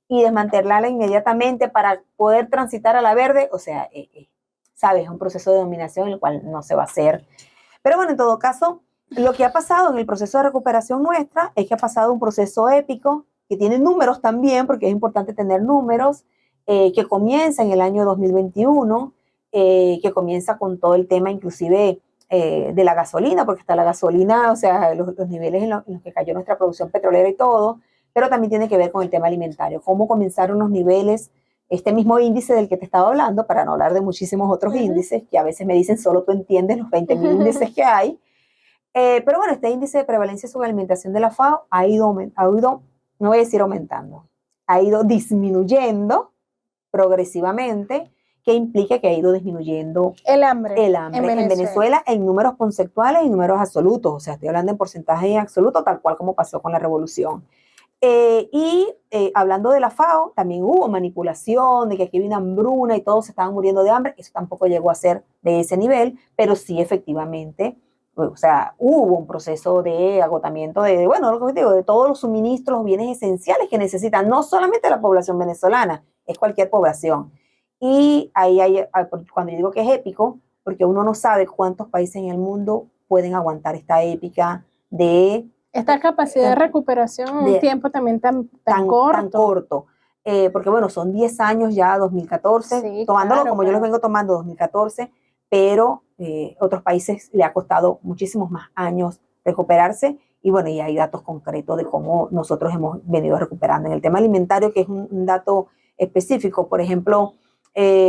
y desmantelarla inmediatamente para poder transitar a la verde. O sea, ¿sabes? Es un proceso de dominación en el cual no se va a hacer. Pero bueno, en todo caso, lo que ha pasado en el proceso de recuperación nuestra es que ha pasado un proceso épico que tiene números también, porque es importante tener números, que comienza en el año 2021, que comienza con todo el tema inclusive de la gasolina, porque está la gasolina, o sea, los niveles en los que cayó nuestra producción petrolera y todo, pero también tiene que ver con el tema alimentario, cómo comenzaron los niveles, este mismo índice del que te estaba hablando, para no hablar de muchísimos otros índices, que a veces me dicen solo tú entiendes los 20.000 índices que hay, pero bueno, este índice de prevalencia de subalimentación de la FAO ha ido, no voy a decir aumentando, ha ido disminuyendo progresivamente, que implica que ha ido disminuyendo el hambre en Venezuela en números conceptuales y números absolutos, o sea, estoy hablando en porcentaje en absoluto, tal cual como pasó con la revolución. Hablando de la FAO, también hubo manipulación, de que aquí había una hambruna y todos se estaban muriendo de hambre, eso tampoco llegó a ser de ese nivel, pero sí efectivamente, o sea, hubo un proceso de agotamiento bueno, lo que digo, de todos los suministros, los bienes esenciales que necesitan, no solamente la población venezolana, es cualquier población. Y ahí cuando yo digo que es épico, porque uno no sabe cuántos países en el mundo pueden aguantar esta épica de... Esta capacidad de recuperación en un tiempo también tan corto. Tan corto. Porque bueno, son 10 años ya, 2014, sí, tomándolo claro, como yo los vengo tomando, 2014, pero otros países le ha costado muchísimos más años recuperarse, y bueno, y hay datos concretos de cómo nosotros hemos venido recuperando. En el tema alimentario, que es un dato específico, por ejemplo,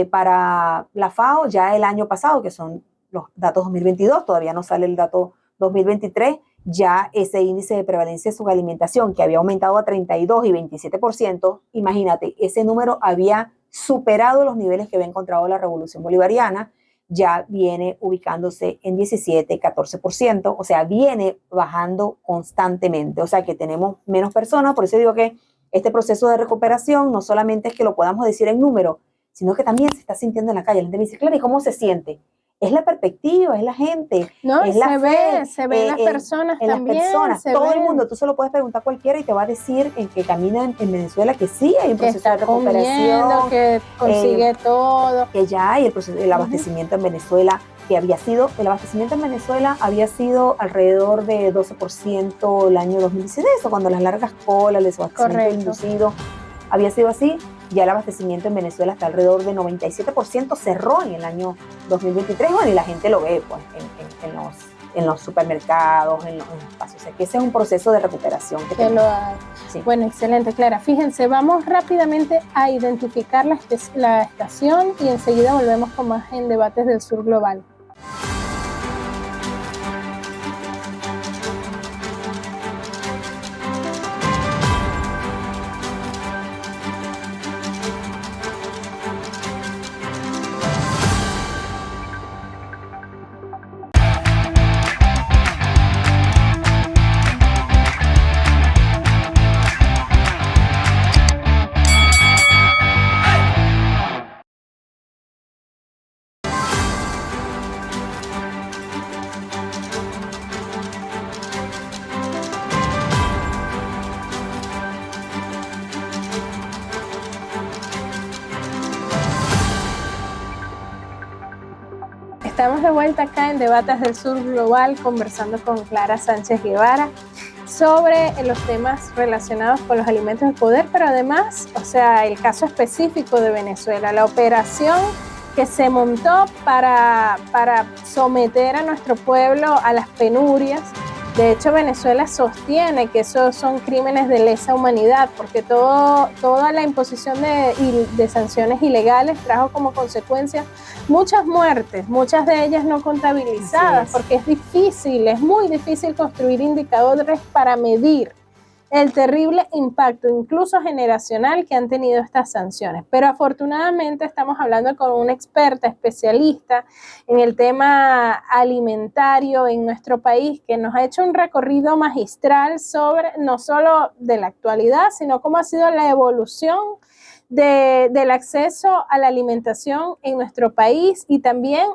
para la FAO, ya el año pasado, que son los datos 2022, todavía no sale el dato 2023, ya ese índice de prevalencia de subalimentación, que había aumentado a 32 y 27%, imagínate, ese número había superado los niveles que había encontrado la revolución bolivariana, ya viene ubicándose en 17, 14%, o sea, viene bajando constantemente, o sea que tenemos menos personas, por eso digo que este proceso de recuperación no solamente es que lo podamos decir en número, sino que también se está sintiendo en la calle. La gente me dice, claro, ¿y cómo se siente? Es la perspectiva, es la gente, No, es la fe. se ve en las personas en también. las personas, todo el mundo, tú se lo puedes preguntar a cualquiera y te va a decir en que camina en Venezuela que sí hay un proceso de recuperación, comiendo, que consigue todo. Que ya hay el abastecimiento en Venezuela, que el abastecimiento en Venezuela había sido alrededor de 12% el año 2016, o cuando las largas colas, el desabastecimiento inducido había sido así. Ya el abastecimiento en Venezuela está alrededor de 97%, cerró en el año 2023, bueno, y la gente lo ve pues, en los supermercados, en los espacios. O sea, que ese es un proceso de recuperación que lo hay. Sí. Bueno, excelente, Clara. Fíjense, vamos rápidamente a identificar la estación y enseguida volvemos con más en Debates del Sur Global. Estamos de vuelta acá en Debates del Sur Global conversando con Clara Sánchez Guevara sobre los temas relacionados con los alimentos de poder, pero además, o sea, el caso específico de Venezuela, la operación que se montó para someter a nuestro pueblo a las penurias. De hecho, Venezuela sostiene que esos son crímenes de lesa humanidad, porque toda la imposición de sanciones ilegales trajo como consecuencia muchas muertes, muchas de ellas no contabilizadas, porque es muy difícil construir indicadores para medir el terrible impacto, incluso generacional, que han tenido estas sanciones. Pero afortunadamente estamos hablando con una experta especialista en el tema alimentario en nuestro país, que nos ha hecho un recorrido magistral sobre no solo de la actualidad, sino cómo ha sido la evolución del acceso a la alimentación en nuestro país y también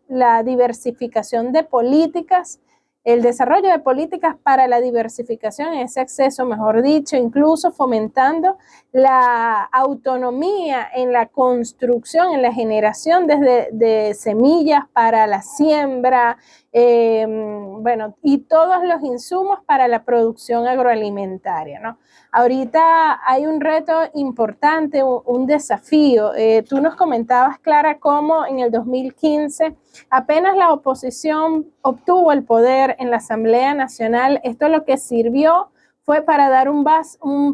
la diversificación de políticas, el desarrollo de políticas para la diversificación en ese acceso, mejor dicho, incluso fomentando la autonomía en la construcción, en la generación de semillas para la siembra, bueno, y todos los insumos para la producción agroalimentaria, ¿no? Ahorita hay un reto importante, un desafío. Tú nos comentabas, Clara, cómo en el 2015 apenas la oposición obtuvo el poder en la Asamblea Nacional, esto lo que sirvió fue para dar un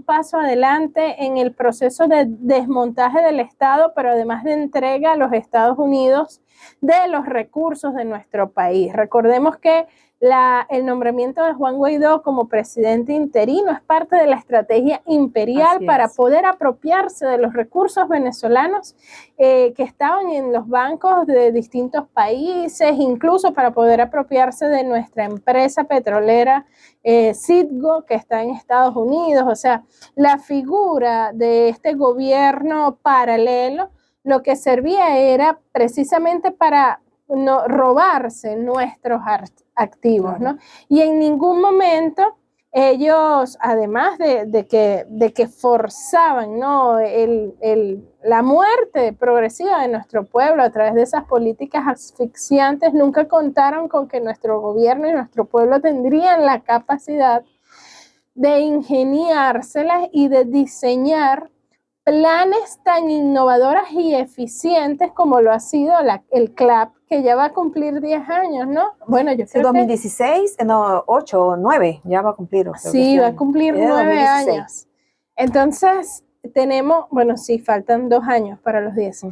paso adelante en el proceso de desmontaje del Estado, pero además de entrega a los Estados Unidos de los recursos de nuestro país. Recordemos que el nombramiento de Juan Guaidó como presidente interino es parte de la estrategia imperial para poder apropiarse de los recursos venezolanos que estaban en los bancos de distintos países, incluso para poder apropiarse de nuestra empresa petrolera Citgo, que está en Estados Unidos. O sea, la figura de este gobierno paralelo lo que servía era precisamente para robarse nuestros activos, ¿no? Y en ningún momento ellos, además de que forzaban, ¿no?, la muerte progresiva de nuestro pueblo a través de esas políticas asfixiantes, nunca contaron con que nuestro gobierno y nuestro pueblo tendrían la capacidad de ingeniárselas y de diseñar planes tan innovadoras y eficientes como lo ha sido el CLAP, que ya va a cumplir 10 años, ¿no? Bueno, yo creo 2016, no, 8 o 9, ya va a cumplir. Sí, va a cumplir 9 años. Entonces, tenemos, bueno, sí, faltan 2 años para los 10.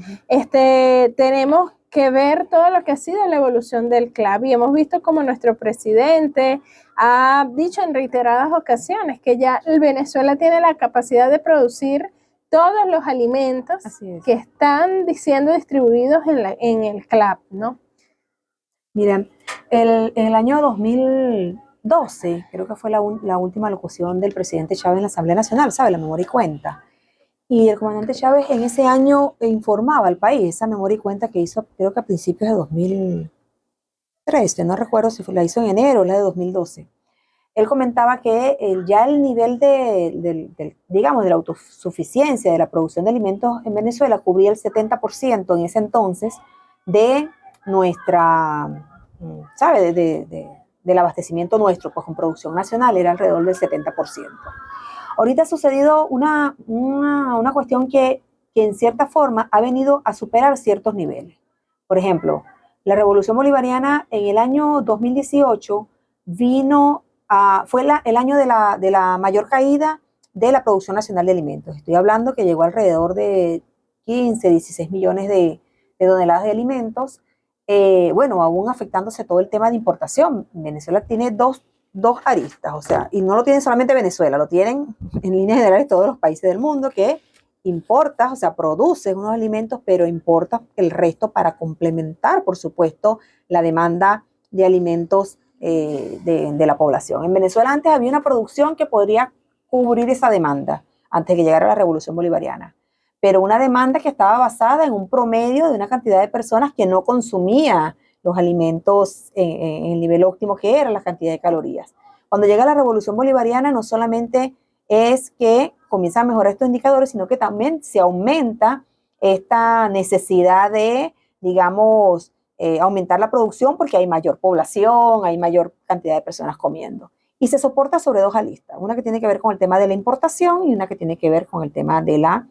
Tenemos que ver todo lo que ha sido la evolución del CLAP y hemos visto como nuestro presidente ha dicho en reiteradas ocasiones que ya Venezuela tiene la capacidad de producir todos los alimentos que están siendo distribuidos en el CLAP, ¿no? Miren, en el año 2012, creo que fue la última locución del presidente Chávez en la Asamblea Nacional, ¿sabe? La memoria y cuenta. Y el comandante Chávez en ese año informaba al país, esa memoria y cuenta que hizo, creo que a principios de 2013, no recuerdo si la hizo en enero o la de 2012. Él comentaba que ya el nivel digamos, de la autosuficiencia de la producción de alimentos en Venezuela cubría el 70% en ese entonces de nuestra, ¿sabe? Del abastecimiento nuestro, pues con producción nacional era alrededor del 70%. Ahorita ha sucedido una cuestión que en cierta forma ha venido a superar ciertos niveles. Por ejemplo, la Revolución Bolivariana en el año 2018 fue el año de la mayor caída de la producción nacional de alimentos. Estoy hablando que llegó alrededor de 15, 16 millones de toneladas de alimentos. Bueno, aún afectándose todo el tema de importación. Venezuela tiene dos aristas, o sea, y no lo tiene solamente Venezuela, lo tienen en líneas generales todos los países del mundo, que importas, o sea, produces unos alimentos, pero importas el resto para complementar, por supuesto, la demanda de alimentos de la población. En Venezuela antes había una producción que podría cubrir esa demanda antes de que llegara la Revolución Bolivariana, pero una demanda que estaba basada en un promedio de una cantidad de personas que no consumía los alimentos en el nivel óptimo que era la cantidad de calorías. Cuando llega la Revolución Bolivariana no solamente es que comienzan a mejorar estos indicadores, sino que también se aumenta esta necesidad de, digamos, aumentar la producción porque hay mayor población, hay mayor cantidad de personas comiendo. Y se soporta sobre dos aristas, una que tiene que ver con el tema de la importación y una que tiene que ver con el tema de la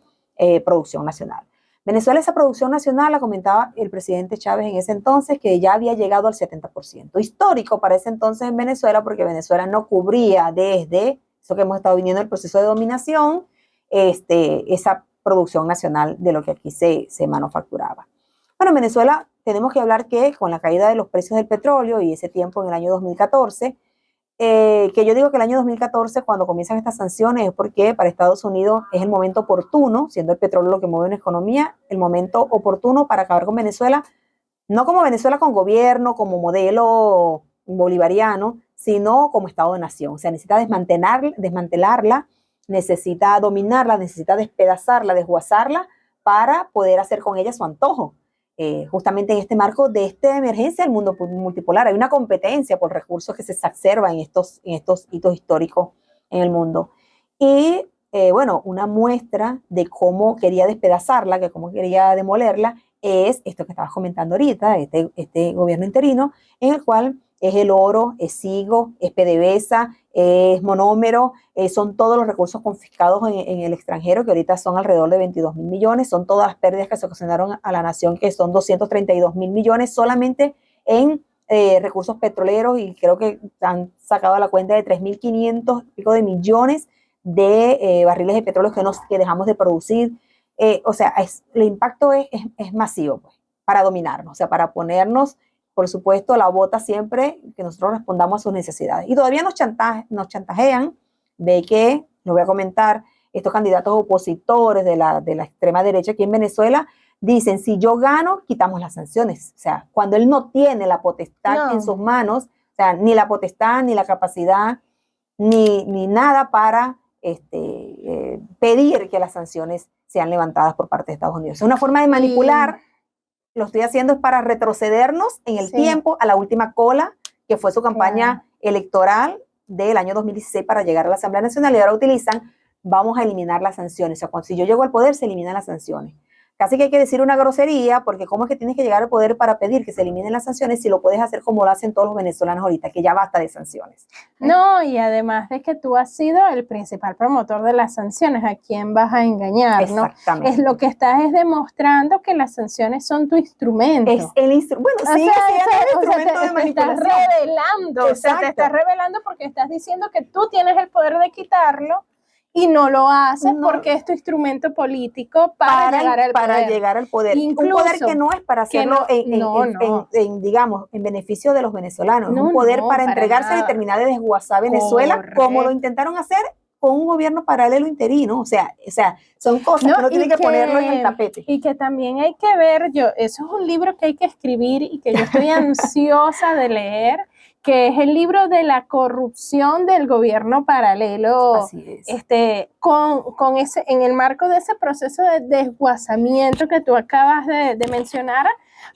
producción nacional. Venezuela, esa producción nacional, la comentaba el presidente Chávez en ese entonces, que ya había llegado al 70%. Histórico para ese entonces en Venezuela, porque Venezuela no cubría desde eso que hemos estado viviendo, el proceso de dominación, esa producción nacional de lo que aquí se manufacturaba. Bueno, en Venezuela tenemos que hablar que con la caída de los precios del petróleo y ese tiempo en el año 2014, que yo digo que el año 2014, cuando comienzan estas sanciones, es porque para Estados Unidos es el momento oportuno, siendo el petróleo lo que mueve una economía, el momento oportuno para acabar con Venezuela, no como Venezuela con gobierno, como modelo bolivariano, sino como Estado de Nación. O sea, necesita desmantelarla, necesita dominarla, necesita despedazarla, desguazarla para poder hacer con ella su antojo. Justamente en este marco de esta emergencia del mundo multipolar. Hay una competencia por recursos que se exacerba en estos hitos históricos en el mundo. Y bueno, una muestra de cómo quería despedazarla, que cómo quería demolerla, es esto que estabas comentando ahorita, este gobierno interino, en el cual es el oro, es SIGO, es PDVSA, es monómero, son todos los recursos confiscados en el extranjero, que ahorita son alrededor de 22 mil millones, son todas las pérdidas que se ocasionaron a la nación, que son 232 mil millones solamente en recursos petroleros, y creo que han sacado a la cuenta de 3.500 y pico de millones de barriles de petróleo que dejamos de producir. O sea, el impacto es masivo, pues, para dominarnos, o sea, para ponernos, por supuesto, la bota siempre que nosotros respondamos a sus necesidades. Y todavía nos chantajean, ve que, lo voy a comentar, estos candidatos opositores de la extrema derecha aquí en Venezuela dicen, si yo gano, quitamos las sanciones. O sea, cuando él no tiene la potestad en sus manos, o sea, ni la potestad, ni la capacidad, ni nada para pedir que las sanciones sean levantadas por parte de Estados Unidos. Es una forma de manipular. Lo estoy haciendo es para retrocedernos en el tiempo a la última cola, que fue su campaña electoral del año 2016 para llegar a la Asamblea Nacional, y ahora utilizan, vamos a eliminar las sanciones. O sea, si yo llego al poder, se eliminan las sanciones. Casi que hay que decir una grosería, porque ¿cómo es que tienes que llegar al poder para pedir que se eliminen las sanciones si lo puedes hacer como lo hacen todos los venezolanos ahorita, que ya basta de sanciones? No, y además de que tú has sido el principal promotor de las sanciones, ¿a quién vas a engañar? Exactamente. ¿No? Es lo que estás demostrando que las sanciones son tu instrumento. Es el instrumento. Bueno, sí, es el instrumento de manipulación. Te estás revelando, o sea, te estás revelando porque estás diciendo que tú tienes el poder de quitarlo, y no lo haces porque es tu instrumento político para llegar al poder. Incluso, un poder que no es para hacerlo digamos, en beneficio de los venezolanos. Es un poder para entregarse y terminar de desguazar Venezuela, como lo intentaron hacer con un gobierno paralelo interino, o sea, son cosas que uno tiene que ponerlo en el tapete. Y que también hay que ver, eso es un libro que hay que escribir y que yo estoy ansiosa de leer, que es el libro de la corrupción del gobierno paralelo. Así es. Con ese, en el marco de ese proceso de desguazamiento que tú acabas de mencionar,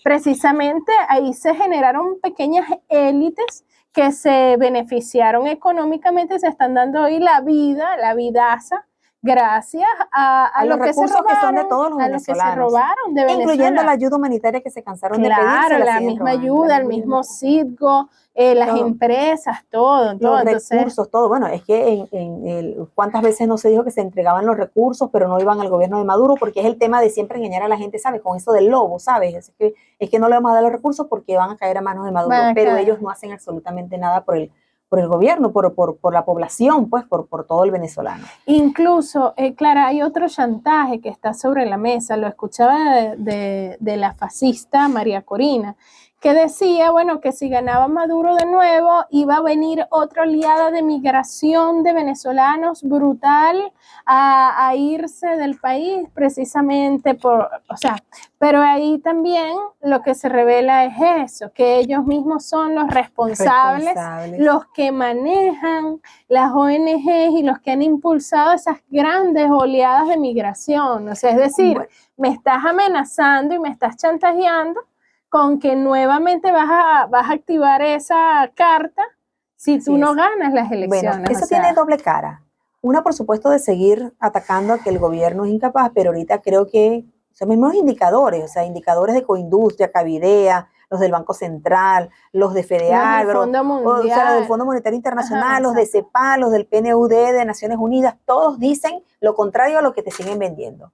precisamente ahí se generaron pequeñas élites que se beneficiaron económicamente, se están dando hoy la vidaza, gracias a los lo que se recursos robaron, que son de todos los venezolanos, a lo que se robaron de Venezuela. Incluyendo la ayuda humanitaria que se cansaron de pedir. Claro, la misma ayuda, el mismo CIDGO, las empresas, todo. Los Entonces, recursos, todo. Bueno, es que ¿cuántas veces no se dijo que se entregaban los recursos, pero no iban al gobierno de Maduro? Porque es el tema de siempre engañar a la gente, ¿sabes? Con eso del lobo, ¿sabes? Es que no le vamos a dar los recursos porque van a caer a manos de Maduro, pero ellos no hacen absolutamente nada por el gobierno, por la población, pues, por todo el venezolano. Incluso, Clara, hay otro chantaje que está sobre la mesa, lo escuchaba de la fascista María Corina, que decía, bueno, que si ganaba Maduro de nuevo, iba a venir otra oleada de migración de venezolanos brutal a irse del país precisamente pero ahí también lo que se revela es eso, que ellos mismos son los responsables. Los que manejan las ONGs y los que han impulsado esas grandes oleadas de migración. O sea, es decir, bueno, me estás amenazando y me estás chantajeando con que nuevamente vas a activar esa carta si tú no ganas las elecciones. Bueno, eso tiene doble cara. Una, por supuesto, de seguir atacando a que el gobierno es incapaz, pero ahorita creo que son mismos indicadores, o sea, indicadores de Coindustria, Cavidea, los del Banco Central, los de Fedeagro, los del Fondo Monetario Internacional, los de CEPAL, los del PNUD de Naciones Unidas, todos dicen lo contrario a lo que te siguen vendiendo.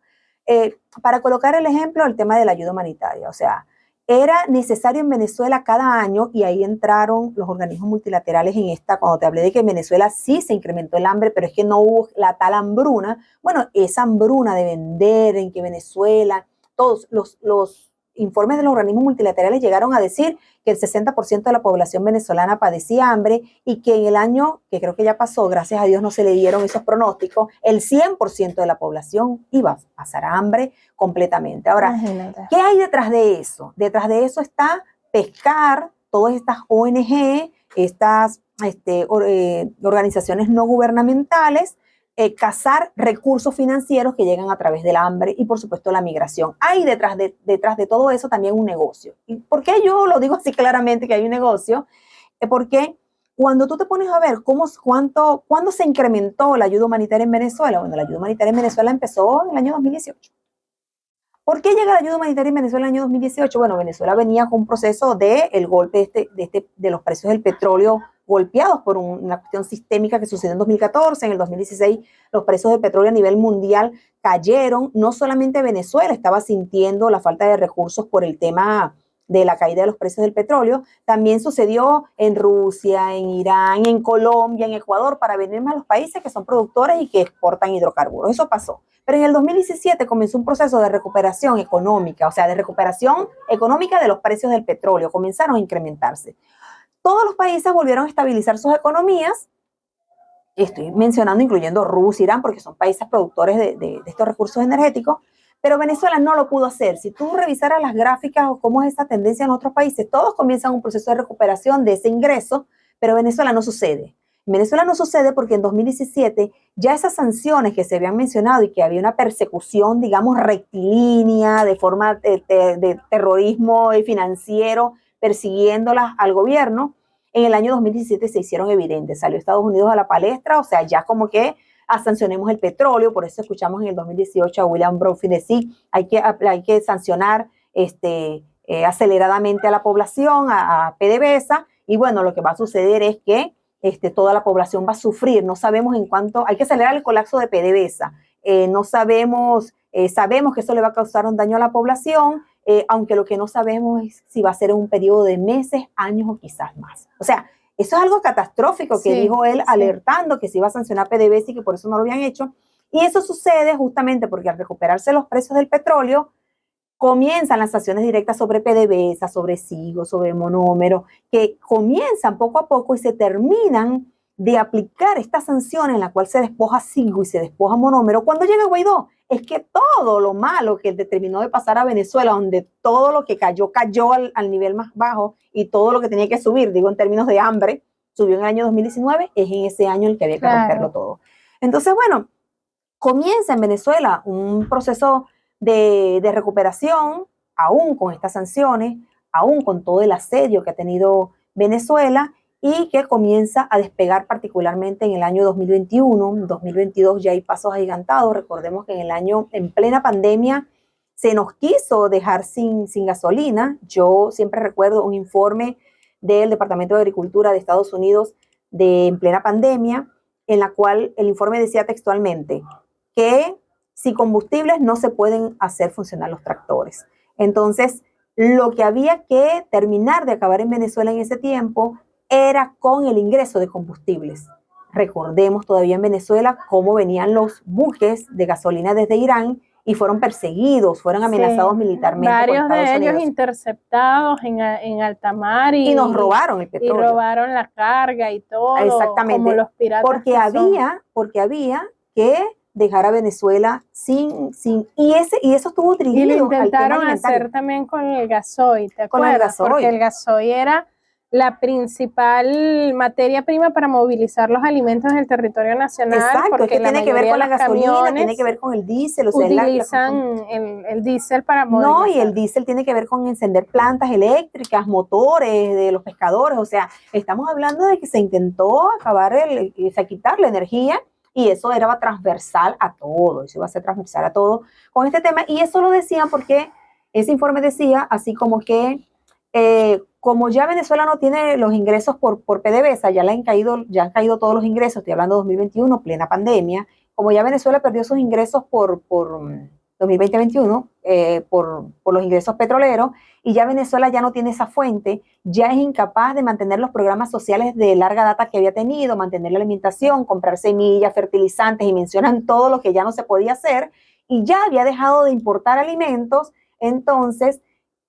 Para colocar el ejemplo, el tema de la ayuda humanitaria, o sea, era necesario en Venezuela cada año, y ahí entraron los organismos multilaterales en esta, cuando te hablé de que en Venezuela sí se incrementó el hambre, pero es que no hubo la tal hambruna. Bueno, esa hambruna de vender en que Venezuela, todos los informes de los organismos multilaterales llegaron a decir que el 60% de la población venezolana padecía hambre y que en el año, que creo que ya pasó, gracias a Dios no se le dieron esos pronósticos, el 100% de la población iba a pasar hambre completamente. Ahora, ¿qué hay detrás de eso? Detrás de eso está pescar todas estas ONG, estas organizaciones no gubernamentales, cazar recursos financieros que llegan a través del hambre y, por supuesto, la migración. Hay detrás de todo eso también un negocio. ¿Y por qué yo lo digo así claramente que hay un negocio? Porque cuando tú te pones a ver cuándo se incrementó la ayuda humanitaria en Venezuela, bueno, la ayuda humanitaria en Venezuela empezó en el año 2018. ¿Por qué llega la ayuda humanitaria en Venezuela en el año 2018? Bueno, Venezuela venía con un proceso del golpe de los precios del petróleo golpeados por una cuestión sistémica que sucedió en 2014. En el 2016 los precios del petróleo a nivel mundial cayeron. No solamente Venezuela estaba sintiendo la falta de recursos por el tema de la caída de los precios del petróleo, también sucedió en Rusia, en Irán, en Colombia, en Ecuador, para venir más los países que son productores y que exportan hidrocarburos. Eso pasó. Pero en el 2017 comenzó un proceso de recuperación económica, o sea, de recuperación económica de los precios del petróleo. Comenzaron a incrementarse. Todos los países volvieron a estabilizar sus economías. Estoy mencionando incluyendo Rusia, Irán, porque son países productores de estos recursos energéticos. Pero Venezuela no lo pudo hacer. Si tú revisaras las gráficas o cómo es esa tendencia en otros países, todos comienzan un proceso de recuperación de ese ingreso, pero Venezuela no sucede. En Venezuela no sucede porque en 2017 ya esas sanciones que se habían mencionado y que había una persecución, digamos, rectilínea, de forma de terrorismo financiero, persiguiéndolas al gobierno, en el año 2017 se hicieron evidentes. Salió Estados Unidos a la palestra, o sea, ya como que sancionemos el petróleo. Por eso escuchamos en el 2018 a William Brophy decir, hay que sancionar aceleradamente a la población, a PDVSA, y bueno, lo que va a suceder es que toda la población va a sufrir. No sabemos en cuánto, hay que acelerar el colapso de PDVSA. No sabemos, sabemos que eso le va a causar un daño a la población, aunque lo que no sabemos es si va a ser en un periodo de meses, años o quizás más. O sea, eso es algo catastrófico que dijo él, alertando que se iba a sancionar PDVSA y que por eso no lo habían hecho. Y eso sucede justamente porque al recuperarse los precios del petróleo, comienzan las sanciones directas sobre PDVSA, sobre SIGO, sobre monómero, que comienzan poco a poco y se terminan de aplicar esta sanción en la cual se despoja zinco y se despoja monómero, cuando llega Guaidó, es que todo lo malo que determinó de pasar a Venezuela, donde todo lo que cayó al nivel más bajo y todo lo que tenía que subir, digo en términos de hambre, subió en el año 2019, es en ese año el que había que romperlo todo. Entonces, bueno, comienza en Venezuela un proceso de recuperación, aún con estas sanciones, aún con todo el asedio que ha tenido Venezuela, y que comienza a despegar particularmente en el año 2021, 2022 ya hay pasos agigantados. Recordemos que en plena pandemia, se nos quiso dejar sin gasolina. Yo siempre recuerdo un informe del Departamento de Agricultura de Estados Unidos en plena pandemia, en la cual el informe decía textualmente que sin combustibles no se pueden hacer funcionar los tractores. Entonces, lo que había que terminar de acabar en Venezuela en ese tiempo era con el ingreso de combustibles. Recordemos todavía en Venezuela cómo venían los buques de gasolina desde Irán y fueron perseguidos, fueron amenazados militarmente varios por Estados de ellos Unidos. Interceptados en alta mar y nos robaron el petróleo. Y robaron la carga y todo. Exactamente. Como los piratas. Porque había que dejar a Venezuela sin y eso estuvo dirigido. Y lo intentaron hacer también con el gasoil, ¿te acuerdas? Con el gasoil. Porque el gasoil era la principal materia prima para movilizar los alimentos del territorio nacional. Exacto, porque es que tiene que ver con la gasolina, tiene que ver con el diésel. Utilizan el diésel para movilizar. No, y el diésel tiene que ver con encender plantas eléctricas, motores de los pescadores. O sea, estamos hablando de que se intentó quitar la energía, y eso era transversal a todo, eso iba a ser transversal a todo con este tema. Y eso lo decían porque ese informe decía, así como que como ya Venezuela no tiene los ingresos por PDVSA, ya han caído todos los ingresos, estoy hablando de 2021, plena pandemia, como ya Venezuela perdió sus ingresos por 2020-21, por los ingresos petroleros, y ya Venezuela ya no tiene esa fuente, ya es incapaz de mantener los programas sociales de larga data que había tenido, mantener la alimentación, comprar semillas, fertilizantes, y mencionan todo lo que ya no se podía hacer, y ya había dejado de importar alimentos. Entonces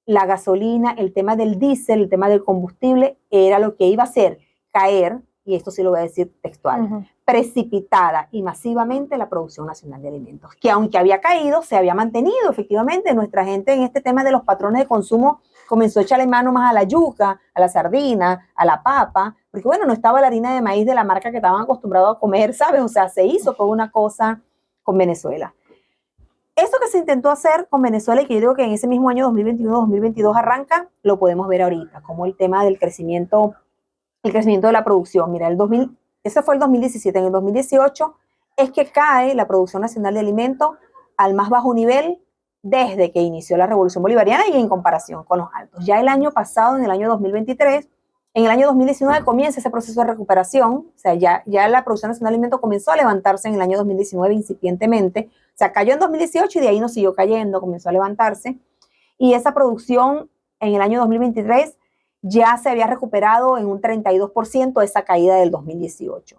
la gasolina, el tema del diésel, el tema del combustible, era lo que iba a hacer caer, y esto sí lo voy a decir textual, precipitada y masivamente la producción nacional de alimentos, que aunque había caído, se había mantenido. Efectivamente, nuestra gente en este tema de los patrones de consumo comenzó a echarle mano más a la yuca, a la sardina, a la papa, porque bueno, no estaba la harina de maíz de la marca que estaban acostumbrados a comer, ¿sabes? O sea, se hizo toda una cosa con Venezuela. Eso que se intentó hacer con Venezuela, y que yo digo que en ese mismo año 2021-2022 arranca, lo podemos ver ahorita, como el tema del crecimiento de la producción. Mira, ese fue el 2017. En el 2018 es que cae la producción nacional de alimentos al más bajo nivel desde que inició la Revolución Bolivariana, y en comparación con los altos. Ya el año pasado, en el año 2023, en el año 2019 comienza ese proceso de recuperación. O sea, ya la producción nacional de alimentos comenzó a levantarse en el año 2019 incipientemente. O sea, cayó en 2018 y de ahí no siguió cayendo, comenzó a levantarse. Y esa producción en el año 2023 ya se había recuperado en un 32% esa caída del 2018.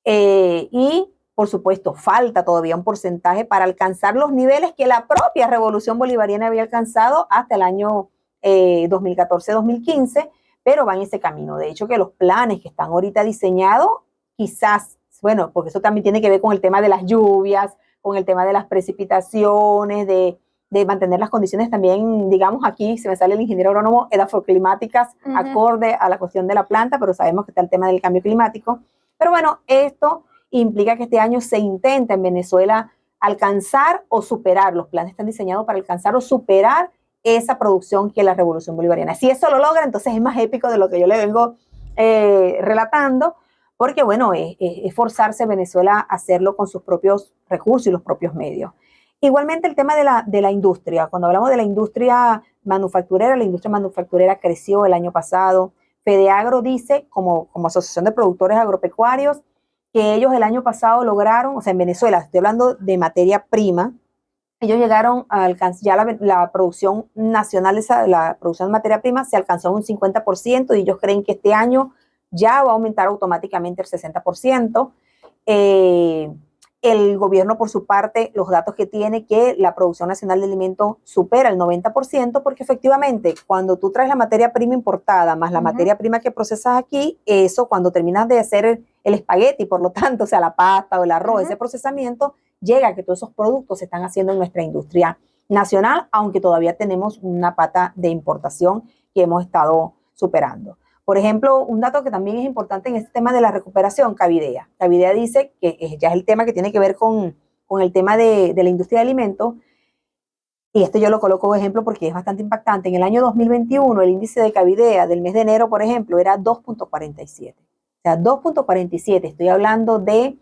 Y, por supuesto, falta todavía un porcentaje para alcanzar los niveles que la propia Revolución Bolivariana había alcanzado hasta el año 2014-2015, pero va en ese camino. De hecho, que los planes que están ahorita diseñados, quizás, bueno, porque eso también tiene que ver con el tema de las lluvias, con el tema de las precipitaciones, de mantener las condiciones también, digamos, aquí se me sale el ingeniero agrónomo, edafoclimáticas, acorde a la cuestión de la planta, pero sabemos que está el tema del cambio climático. Pero bueno, esto implica que este año se intenta en Venezuela alcanzar o superar, los planes están diseñados para alcanzar o superar esa producción que es la Revolución Bolivariana. Si eso lo logra, entonces es más épico de lo que yo le vengo relatando, porque bueno, es forzarse a Venezuela a hacerlo con sus propios recursos y los propios medios. Igualmente el tema de la industria. Cuando hablamos de la industria manufacturera creció el año pasado. Fedeagro dice, como Asociación de Productores Agropecuarios, que ellos el año pasado lograron, o sea, en Venezuela, estoy hablando de materia prima, ellos llegaron a alcanzar, ya la producción nacional, la producción de materia prima se alcanzó en un 50%, y ellos creen que este año ya va a aumentar automáticamente el 60%. El gobierno, por su parte, los datos que tiene, que la producción nacional de alimentos supera el 90%, porque efectivamente, cuando tú traes la materia prima importada más la materia prima que procesas aquí, eso cuando terminas de hacer el espagueti, por lo tanto, o sea, la pasta o el arroz, ese procesamiento, llega a que todos esos productos se están haciendo en nuestra industria nacional, aunque todavía tenemos una pata de importación que hemos estado superando. Por ejemplo, un dato que también es importante en este tema de la recuperación, Cavidea. Cavidea dice que ya es el tema que tiene que ver con el tema de la industria de alimentos, y esto yo lo coloco como ejemplo porque es bastante impactante. En el año 2021, el índice de Cavidea del mes de enero, por ejemplo, era 2.47. O sea, 2.47, estoy hablando de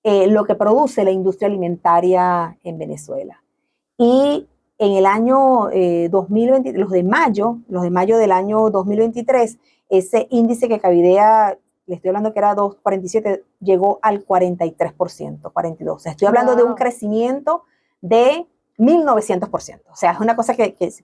lo que produce la industria alimentaria en Venezuela. Y en el año 2020, los de mayo del año 2023, ese índice que Cavidea, le estoy hablando que era 2.47, llegó al 43%, 42%. O sea, estoy hablando de un crecimiento de 1900%. O sea, es una cosa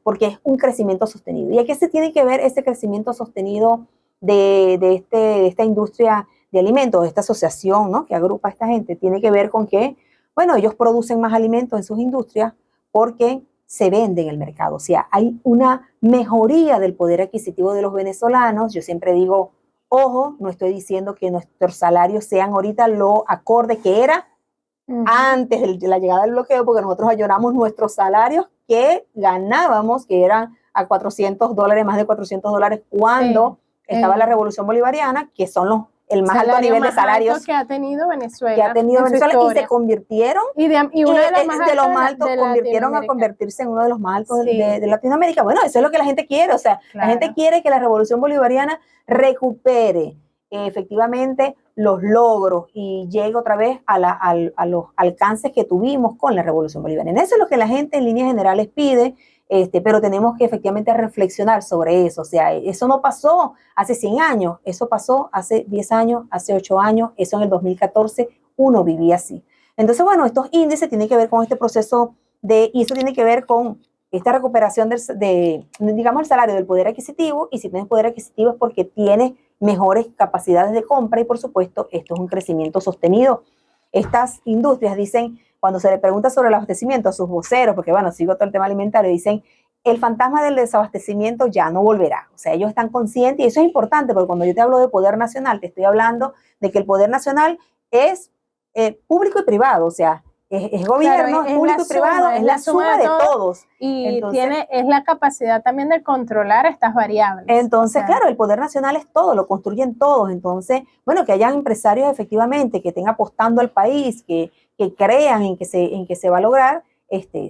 porque es un crecimiento sostenido. ¿Y a qué se tiene que ver ese crecimiento sostenido de esta industria de alimentos, de esta asociación, ¿no?, que agrupa a esta gente? Tiene que ver con que, bueno, ellos producen más alimentos en sus industrias porque se vende en el mercado. O sea, hay una mejoría del poder adquisitivo de los venezolanos. Yo siempre digo, ojo, no estoy diciendo que nuestros salarios sean ahorita lo acorde que era antes de la llegada del bloqueo, porque nosotros añoramos nuestros salarios que ganábamos, que eran a $400, más de $400 cuando estaba la Revolución Bolivariana, que son el más alto nivel de salarios que ha tenido Venezuela. Y se convirtieron, y uno de los más altos, convirtieron a convertirse en uno de los más altos de Latinoamérica. Bueno, eso es lo que la gente quiere. O sea, la gente quiere que la Revolución Bolivariana recupere efectivamente los logros y llegue otra vez a los alcances que tuvimos con la Revolución Bolivariana. Eso es lo que la gente en líneas generales pide. Pero tenemos que efectivamente reflexionar sobre eso. O sea, eso no pasó hace 100 años, eso pasó hace 10 años, hace 8 años, eso en el 2014 uno vivía así. Entonces, bueno, estos índices tienen que ver con este proceso y eso tiene que ver con esta recuperación digamos, el salario, del poder adquisitivo, y si tienes poder adquisitivo es porque tienes mejores capacidades de compra y, por supuesto, esto es un crecimiento sostenido. Estas industrias dicen, cuando se le pregunta sobre el abastecimiento a sus voceros, porque bueno, sigo todo el tema alimentario, dicen, el fantasma del desabastecimiento ya no volverá. O sea, ellos están conscientes, y eso es importante, porque cuando yo te hablo de poder nacional, te estoy hablando de que el poder nacional es público y privado. O sea, es gobierno, es público y privado, es la suma de todos. Y entonces, es la capacidad también de controlar estas variables. Entonces, claro, el poder nacional es todo, lo construyen todos. Entonces, bueno, que hayan empresarios efectivamente que estén apostando al país, que crean en que se va a lograr,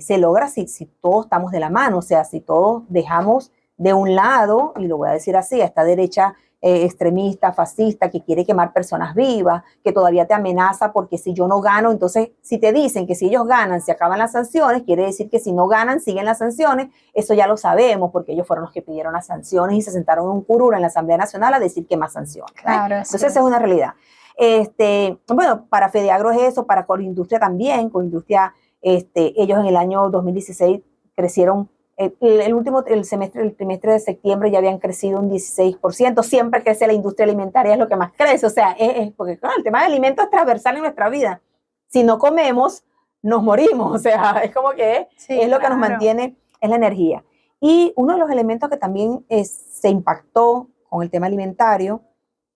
se logra si todos estamos de la mano. O sea, si todos dejamos de un lado, y lo voy a decir así, a esta derecha extremista, fascista, que quiere quemar personas vivas, que todavía te amenaza porque si yo no gano, entonces si te dicen que si ellos ganan se acaban las sanciones, quiere decir que si no ganan siguen las sanciones. Eso ya lo sabemos porque ellos fueron los que pidieron las sanciones y se sentaron en un curul en la Asamblea Nacional a decir que más sanciones. Claro, entonces esa es una realidad. Bueno, para Fedeagro es eso, para Corindustria también. Corindustria, ellos en el año 2016 crecieron. El trimestre de septiembre ya habían crecido un 16%. Siempre crece la industria alimentaria, es lo que más crece. O sea, porque claro, el tema de alimentos es transversal en nuestra vida. Si no comemos, nos morimos. O sea, es como que es lo que nos mantiene, es la energía. Y uno de los elementos que también se impactó con el tema alimentario,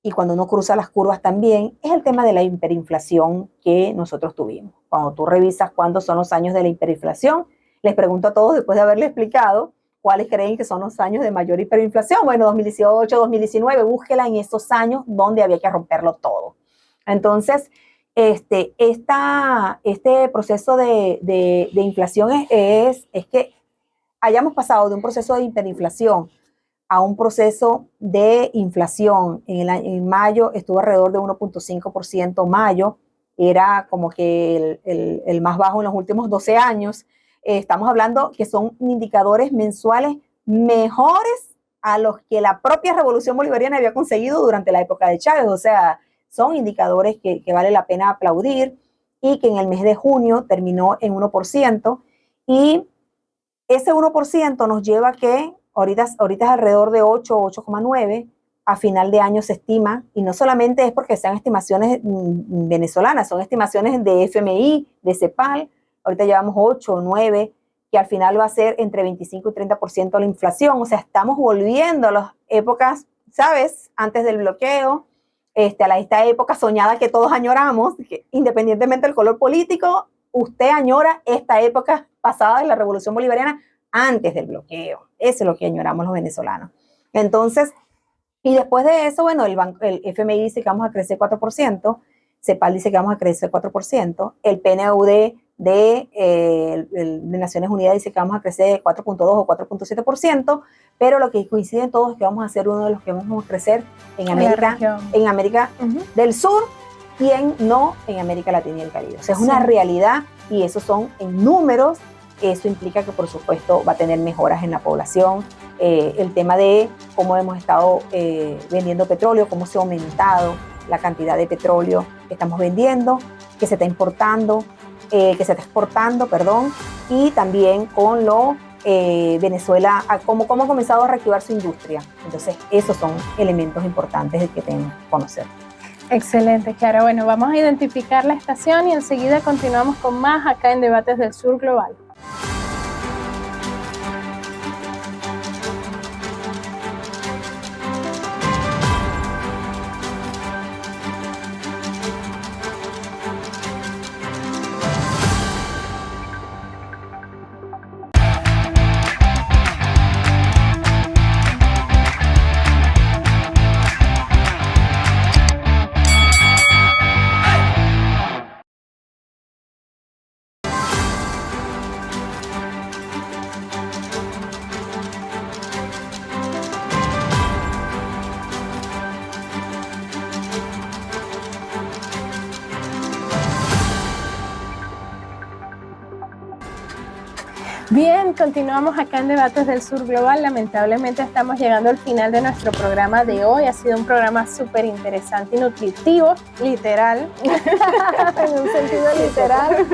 y cuando uno cruza las curvas también, es el tema de la hiperinflación que nosotros tuvimos. Cuando tú revisas cuándo son los años de la hiperinflación, les pregunto a todos, después de haberles explicado, ¿cuáles creen que son los años de mayor hiperinflación? Bueno, 2018, 2019, búsquela en esos años donde había que romperlo todo. Entonces, este proceso de inflación es que hayamos pasado de un proceso de hiperinflación a un proceso de inflación. En mayo estuvo alrededor de 1.5%. Mayo era como que el más bajo en los últimos 12 años. Estamos hablando que son indicadores mensuales mejores a los que la propia Revolución Bolivariana había conseguido durante la época de Chávez. O sea, son indicadores que vale la pena aplaudir, y que en el mes de junio terminó en 1%, y ese 1% nos lleva a que ahorita es alrededor de 8, 8,9, a final de año se estima, y no solamente es porque sean estimaciones venezolanas, son estimaciones de FMI, de CEPAL, ahorita llevamos 8 o 9, que al final va a ser entre 25 y 30% la inflación. O sea, estamos volviendo a las épocas, ¿sabes? Antes del bloqueo, a esta época soñada que todos añoramos, que independientemente del color político, usted añora esta época pasada de la Revolución Bolivariana antes del bloqueo. Eso es lo que añoramos los venezolanos. Entonces, y después de eso, bueno, el FMI dice que vamos a crecer 4%, CEPAL dice que vamos a crecer 4%, el PNUD de Naciones Unidas dice que vamos a crecer 4.2 o 4.7%, pero lo que coincide en todos es que vamos a ser uno de los que vamos a crecer en América del Sur y no en América Latina y el Caribe. O sea, es una realidad y esos son en números. Eso implica que, por supuesto, va a tener mejoras en la población. El tema de cómo hemos estado vendiendo petróleo, cómo se ha aumentado la cantidad de petróleo que estamos vendiendo, que se está importando, que se está exportando, perdón, y también con Venezuela, cómo ha comenzado a reactivar su industria. Entonces, esos son elementos importantes que tenemos que conocer. Excelente, Clara. Bueno, vamos a identificar la estación y enseguida continuamos con más acá en Debates del Sur Global. Bien, continuamos acá en Debates del Sur Global. Lamentablemente estamos llegando al final de nuestro programa de hoy. Ha sido un programa súper interesante y nutritivo, literal, en un sentido literal,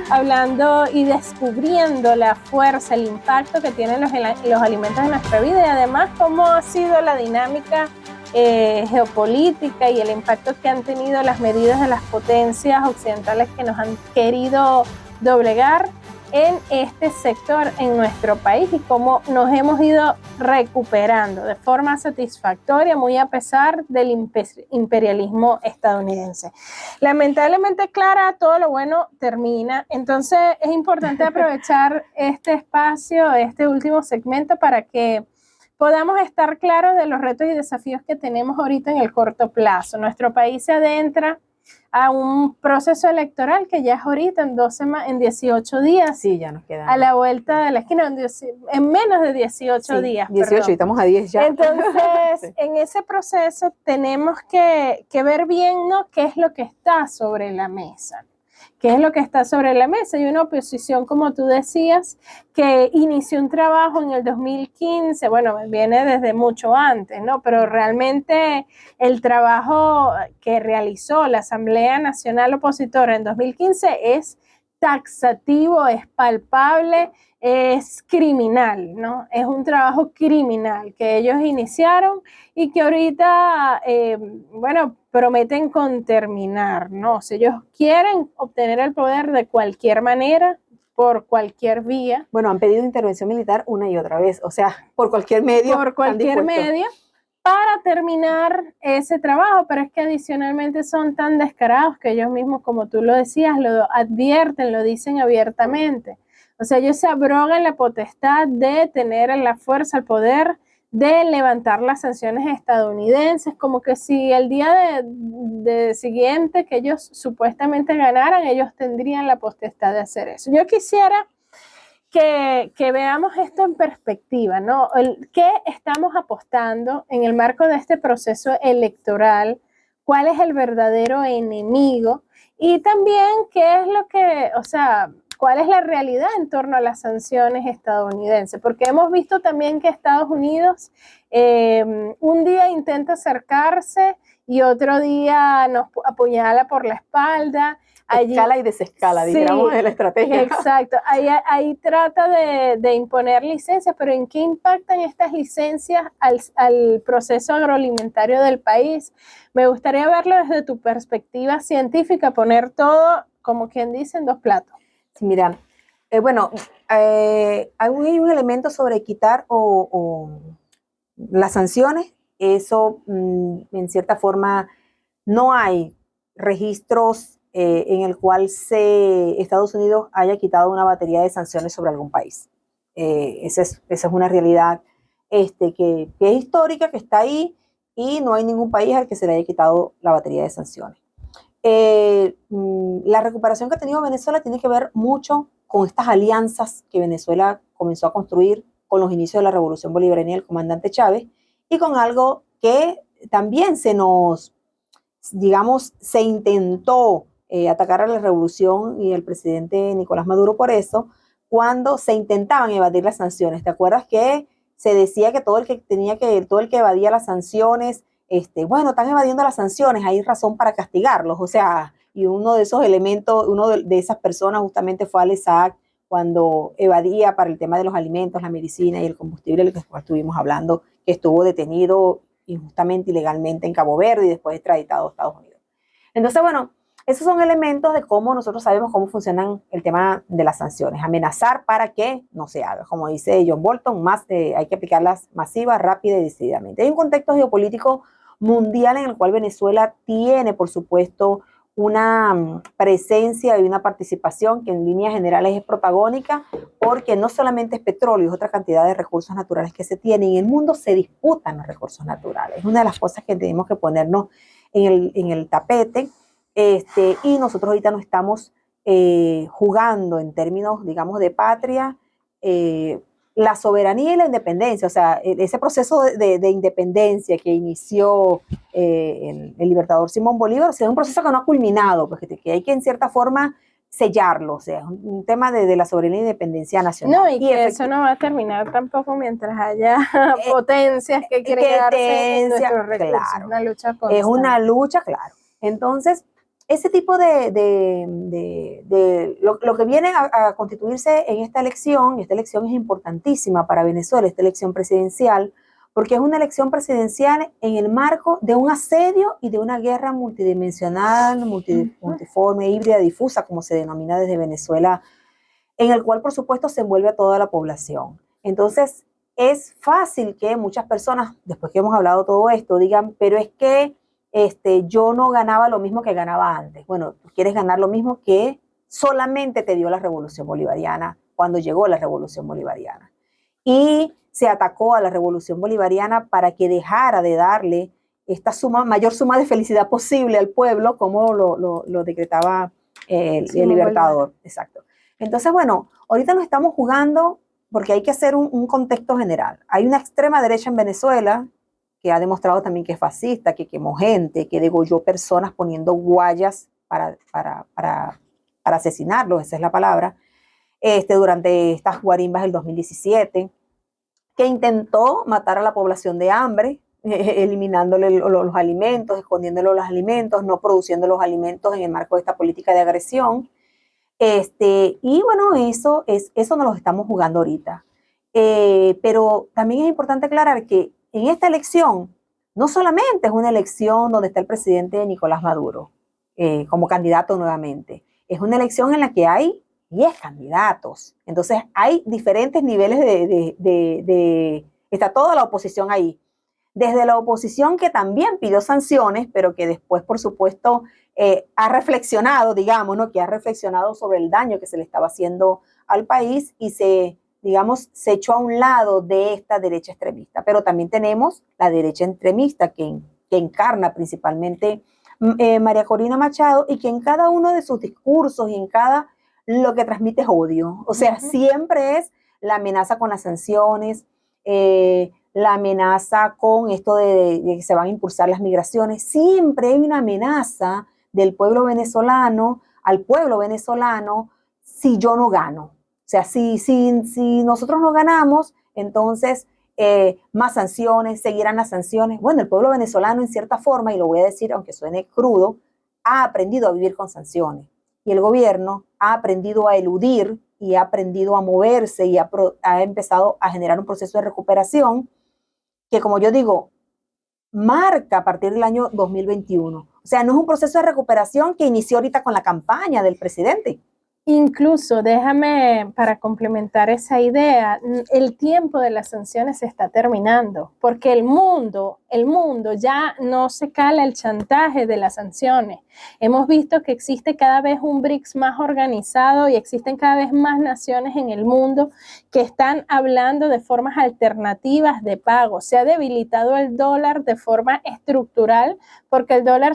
hablando y descubriendo la fuerza, el impacto que tienen los alimentos en nuestra vida y además cómo ha sido la dinámica geopolítica y el impacto que han tenido las medidas de las potencias occidentales que nos han querido doblegar en este sector en nuestro país y cómo nos hemos ido recuperando de forma satisfactoria, muy a pesar del imperialismo estadounidense. Lamentablemente, Clara, todo lo bueno termina, entonces es importante aprovechar este espacio, este último segmento para que podamos estar claros de los retos y desafíos que tenemos ahorita en el corto plazo. Nuestro país se adentra a un proceso electoral que ya es ahorita en 18 días. Sí, ya nos queda. A la vuelta de la esquina, en menos de 18 días. 18, perdón. Y estamos a 10 ya. Entonces, sí. En ese proceso tenemos que ver bien, ¿no?, qué es lo que está sobre la mesa. ¿Qué es lo que está sobre la mesa? Hay una oposición, como tú decías, que inició un trabajo en el 2015, bueno, viene desde mucho antes, ¿no? Pero realmente el trabajo que realizó la Asamblea Nacional Opositora en 2015 es taxativo, es palpable, es criminal, ¿no? Es un trabajo criminal que ellos iniciaron y que ahorita, bueno, prometen con terminar, ¿no? O sea, ellos quieren obtener el poder de cualquier manera, por cualquier vía. Bueno, han pedido intervención militar una y otra vez, o sea, por cualquier medio. Por cualquier medio para terminar ese trabajo, pero es que adicionalmente son tan descarados que ellos mismos, como tú lo decías, lo advierten, lo dicen abiertamente. O sea, ellos se abrogan la potestad de tener la fuerza, el poder de levantar las sanciones estadounidenses, como que si el día de siguiente que ellos supuestamente ganaran, ellos tendrían la potestad de hacer eso. Yo quisiera que veamos esto en perspectiva, ¿no? ¿Qué estamos apostando en el marco de este proceso electoral? ¿Cuál es el verdadero enemigo? Y también, ¿qué es lo que, o sea, cuál es la realidad en torno a las sanciones estadounidenses? Porque hemos visto también que Estados Unidos un día intenta acercarse y otro día nos apuñala por la espalda. Allí, escala y desescala, sí, digamos, de la estrategia. Exacto, ahí trata de imponer licencias, pero ¿en qué impactan estas licencias al proceso agroalimentario del país? Me gustaría verlo desde tu perspectiva científica, poner todo, como quien dice, en dos platos. Sí, mira, hay un elemento sobre quitar o las sanciones, eso en cierta forma no hay registros en el cual Estados Unidos haya quitado una batería de sanciones sobre algún país. Esa es una realidad que es histórica, que está ahí, y no hay ningún país al que se le haya quitado la batería de sanciones. La recuperación que ha tenido Venezuela tiene que ver mucho con estas alianzas que Venezuela comenzó a construir con los inicios de la Revolución Bolivariana y el comandante Chávez, y con algo que también se intentó atacar a la revolución y el presidente Nicolás Maduro por eso, cuando se intentaban evadir las sanciones. ¿Te acuerdas que se decía que todo el que evadía las sanciones, bueno, están evadiendo las sanciones, hay razón para castigarlos? O sea, y uno de esos elementos, de esas personas justamente fue Alex Saab, cuando evadía para el tema de los alimentos, la medicina y el combustible, del que estuvimos hablando, que estuvo detenido injustamente, ilegalmente en Cabo Verde y después extraditado a Estados Unidos. Entonces, bueno, esos son elementos de cómo nosotros sabemos cómo funcionan el tema de las sanciones. Amenazar para que no se haga. Como dice John Bolton, hay que aplicarlas masivas, rápida y decididamente. Hay un contexto geopolítico mundial en el cual Venezuela tiene, por supuesto, una presencia y una participación que en líneas generales es protagónica, porque no solamente es petróleo, es otra cantidad de recursos naturales que se tienen. En el mundo se disputan los recursos naturales. Es una de las cosas que tenemos que ponernos en el tapete, y nosotros ahorita no estamos jugando en términos, digamos, de patria, la soberanía y la independencia. O sea, ese proceso de independencia que inició el libertador Simón Bolívar, o sea, es un proceso que no ha culminado, porque que hay que en cierta forma sellarlo, o sea, es un tema de la soberanía y independencia nacional. No, y que eso no va a terminar tampoco mientras haya potencias que quieren quedarse en nuestros recursos. Claro, una lucha constante. Es una lucha, claro. Entonces, ese tipo lo que viene a constituirse en esta elección es importantísima para Venezuela, esta elección presidencial, porque es una elección presidencial en el marco de un asedio y de una guerra multidimensional, multiforme, híbrida, difusa, como se denomina desde Venezuela, en el cual, por supuesto, se envuelve a toda la población. Entonces, es fácil que muchas personas, después que hemos hablado todo esto, digan, pero es que yo no ganaba lo mismo que ganaba antes. Bueno, tú quieres ganar lo mismo que solamente te dio la Revolución Bolivariana, cuando llegó la Revolución Bolivariana. Y se atacó a la Revolución Bolivariana para que dejara de darle esta mayor suma de felicidad posible al pueblo, como lo decretaba el libertador. Bolívar. Exacto. Entonces, bueno, ahorita nos estamos jugando porque hay que hacer un contexto general. Hay una extrema derecha en Venezuela que ha demostrado también que es fascista, que quemó gente, que degolló personas poniendo guayas para asesinarlos, esa es la palabra, durante estas guarimbas del 2017, que intentó matar a la población de hambre, eliminándole los alimentos, escondiéndole los alimentos, no produciendo los alimentos en el marco de esta política de agresión. Y bueno, eso nos lo estamos jugando ahorita. Pero también es importante aclarar que en esta elección no solamente es una elección donde está el presidente Nicolás Maduro como candidato nuevamente, es una elección en la que hay 10 candidatos. Entonces hay diferentes niveles está toda la oposición ahí. Desde la oposición, que también pidió sanciones, pero que después, por supuesto, ha reflexionado, digamos, ¿no? Que ha reflexionado sobre el daño que se le estaba haciendo al país y se echó a un lado de esta derecha extremista. Pero también tenemos la derecha extremista que encarna principalmente María Corina Machado, y que en cada uno de sus discursos y en cada lo que transmite es odio. O sea, siempre es la amenaza con las sanciones, la amenaza con esto de que se van a impulsar las migraciones. Siempre hay una amenaza del pueblo venezolano, al pueblo venezolano, si yo no gano. O sea, si nosotros no ganamos, entonces más sanciones, seguirán las sanciones. Bueno, el pueblo venezolano en cierta forma, y lo voy a decir aunque suene crudo, ha aprendido a vivir con sanciones. Y el gobierno ha aprendido a eludir y ha aprendido a moverse y ha empezado a generar un proceso de recuperación que, como yo digo, marca a partir del año 2021. O sea, no es un proceso de recuperación que inició ahorita con la campaña del presidente. Incluso, déjame para complementar esa idea, el tiempo de las sanciones se está terminando, porque el mundo ya no se cala el chantaje de las sanciones. Hemos visto que existe cada vez un BRICS más organizado y existen cada vez más naciones en el mundo que están hablando de formas alternativas de pago. Se ha debilitado el dólar de forma estructural porque el dólar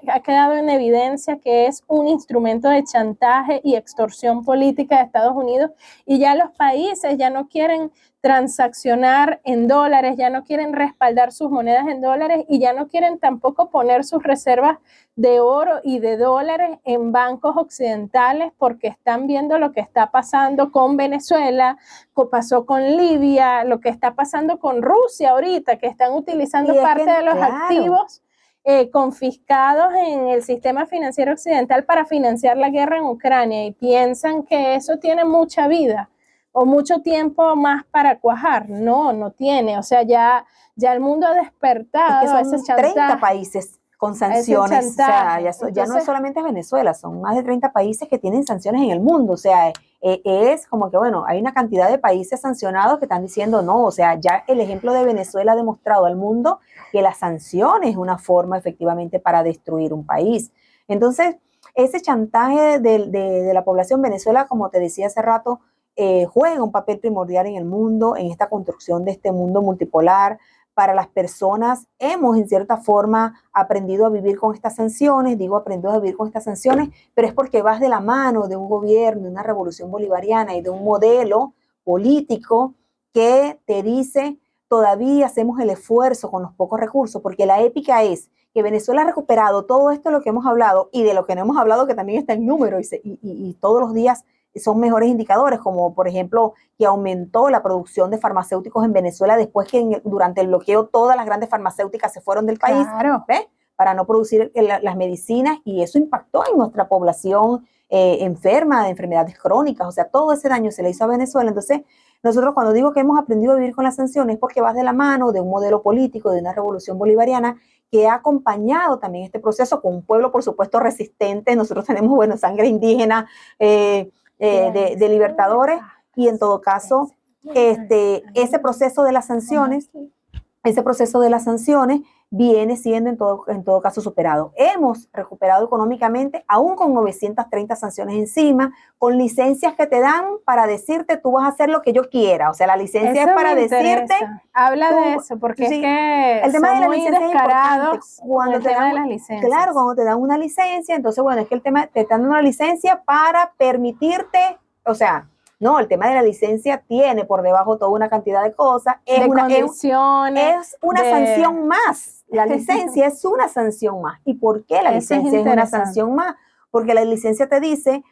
ha quedado en evidencia que es un instrumento de chantaje y extorsión política de Estados Unidos, y ya los países ya no quieren transaccionar en dólares, ya no quieren respaldar sus monedas en dólares y ya no quieren tampoco poner sus reservas de oro y de dólares en bancos occidentales porque están viendo lo que está pasando con Venezuela, pasó con Libia, lo que está pasando con Rusia ahorita, que están utilizando parte de los activos confiscados en el sistema financiero occidental para financiar la guerra en Ucrania, y piensan que eso tiene mucha vida o mucho tiempo más para cuajar. No tiene. O sea, ya el mundo ha despertado. Es que son 30 países con sanciones. O sea, ya no es solamente Venezuela, son más de 30 países que tienen sanciones en el mundo. O sea, es como que, bueno, hay una cantidad de países sancionados que están diciendo no. O sea, ya el ejemplo de Venezuela ha demostrado al mundo que la sanción es una forma efectivamente para destruir un país. Entonces, ese chantaje de la población Venezuela, como te decía hace rato, juega un papel primordial en el mundo, en esta construcción de este mundo multipolar. Para las personas hemos en cierta forma aprendido a vivir con estas sanciones, digo aprendido a vivir con estas sanciones, pero es porque vas de la mano de un gobierno, de una revolución bolivariana y de un modelo político que te dice todavía hacemos el esfuerzo con los pocos recursos, porque la épica es que Venezuela ha recuperado todo esto de lo que hemos hablado y de lo que no hemos hablado, que también está en número y todos los días son mejores indicadores, como por ejemplo que aumentó la producción de farmacéuticos en Venezuela después que durante el bloqueo todas las grandes farmacéuticas se fueron del país, claro, para no producir las medicinas, y eso impactó en nuestra población enferma de enfermedades crónicas. O sea, todo ese daño se le hizo a Venezuela. Entonces, nosotros cuando digo que hemos aprendido a vivir con las sanciones es porque vas de la mano de un modelo político, de una revolución bolivariana que ha acompañado también este proceso con un pueblo, por supuesto, resistente. Nosotros tenemos, bueno, sangre indígena, de libertadores, y en todo caso ese proceso de las sanciones viene siendo en todo caso superado. Hemos recuperado económicamente, aún con 930 sanciones encima, con licencias que te dan para decirte tú vas a hacer lo que yo quiera. O sea, la licencia es para decirte. Habla de eso, porque sí, es que el tema de la licencia es importante. Cuando te dan las licencias. Claro, cuando te dan una licencia, entonces, bueno, es que el tema, te dan una licencia para permitirte, o sea, no, el tema de la licencia tiene por debajo toda una cantidad de cosas. Es una sanción más. La licencia es una sanción más. ¿Y por qué la licencia es una sanción más? Porque la licencia te dice,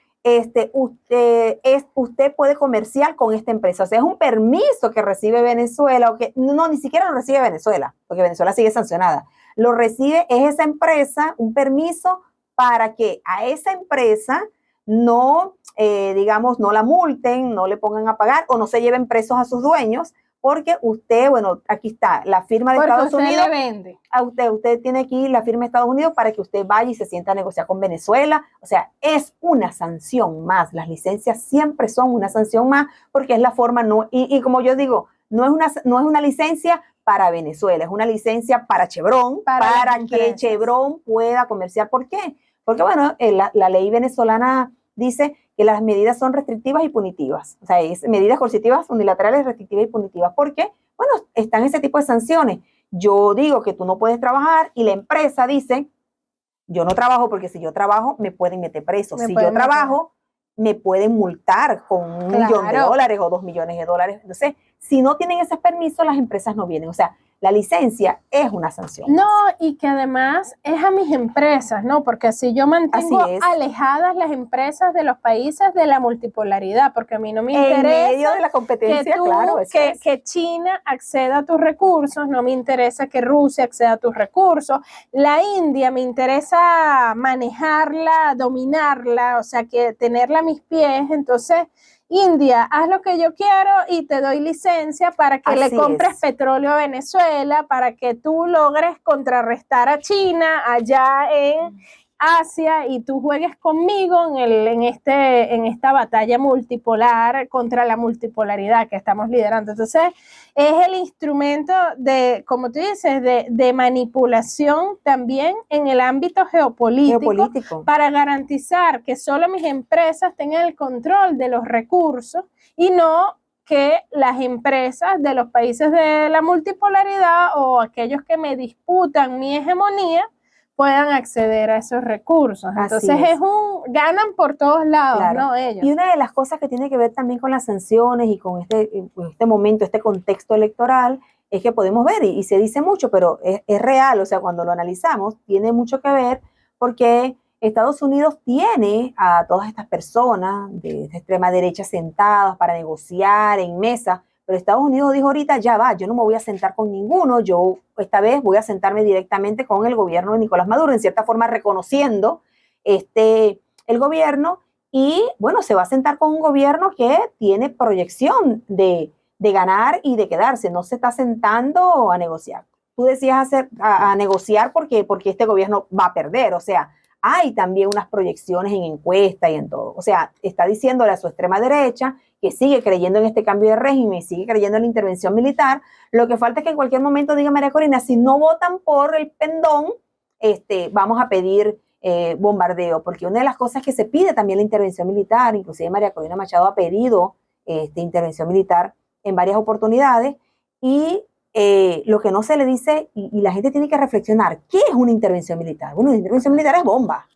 usted puede comerciar con esta empresa. O sea, es un permiso que recibe Venezuela, o que no, ni siquiera lo recibe Venezuela, porque Venezuela sigue sancionada. Lo recibe es esa empresa, un permiso para que a esa empresa no, digamos, no la multen, no le pongan a pagar o no se lleven presos a sus dueños, porque usted, bueno, aquí está la firma de Estados Unidos. Le vende. A usted tiene aquí la firma de Estados Unidos para que usted vaya y se sienta a negociar con Venezuela. O sea, es una sanción más. Las licencias siempre son una sanción más, porque es la forma, y como yo digo, no es una licencia para Venezuela, es una licencia para Chevron, para que Chevron pueda comerciar. ¿Por qué? Porque, bueno, la ley venezolana dice que las medidas son restrictivas y punitivas. O sea, es medidas coercitivas, unilaterales, restrictivas y punitivas. ¿Por qué? Bueno, están ese tipo de sanciones. Yo digo que tú no puedes trabajar y la empresa dice, yo no trabajo porque si yo trabajo me pueden meter preso. Si yo trabajo, me pueden multar con $1 millón o $2 millones. Entonces, si no tienen ese permiso, las empresas no vienen. O sea, la licencia es una sanción. No, y que además es a mis empresas, ¿no? Porque si yo mantengo alejadas las empresas de los países de la multipolaridad, porque a mí no me interesa en medio de la competencia, que, claro, que China acceda a tus recursos, no me interesa que Rusia acceda a tus recursos, la India me interesa manejarla, dominarla, o sea, que tenerla a mis pies, entonces India, haz lo que yo quiero y te doy licencia para que le compres petróleo a Venezuela, para que tú logres contrarrestar a China allá en Asia y tú juegues conmigo en esta batalla multipolar contra la multipolaridad que estamos liderando. Entonces, es el instrumento de, como tú dices, de manipulación también en el ámbito geopolítico para garantizar que solo mis empresas tengan el control de los recursos y no que las empresas de los países de la multipolaridad o aquellos que me disputan mi hegemonía puedan acceder a esos recursos. Entonces ganan por todos lados, claro, ¿no? Ellos. Y una de las cosas que tiene que ver también con las sanciones y con este momento, este contexto electoral, es que podemos ver, y se dice mucho, pero es real, o sea, cuando lo analizamos, tiene mucho que ver porque Estados Unidos tiene a todas estas personas de extrema derecha sentadas para negociar en mesa, pero Estados Unidos dijo ahorita, ya va, yo no me voy a sentar con ninguno, yo esta vez voy a sentarme directamente con el gobierno de Nicolás Maduro, en cierta forma reconociendo el gobierno, y bueno, se va a sentar con un gobierno que tiene proyección de ganar y de quedarse, no se está sentando a negociar. Tú decías a negociar porque este gobierno va a perder, o sea, hay también unas proyecciones en encuesta y en todo. O sea, está diciéndole a su extrema derecha que sigue creyendo en este cambio de régimen, sigue creyendo en la intervención militar. Lo que falta es que en cualquier momento diga María Corina, si no votan por el pendón, vamos a pedir bombardeo, porque una de las cosas que se pide también la intervención militar, inclusive María Corina Machado ha pedido intervención militar en varias oportunidades, y lo que no se le dice, y la gente tiene que reflexionar, ¿qué es una intervención militar? Bueno, una intervención militar es bomba.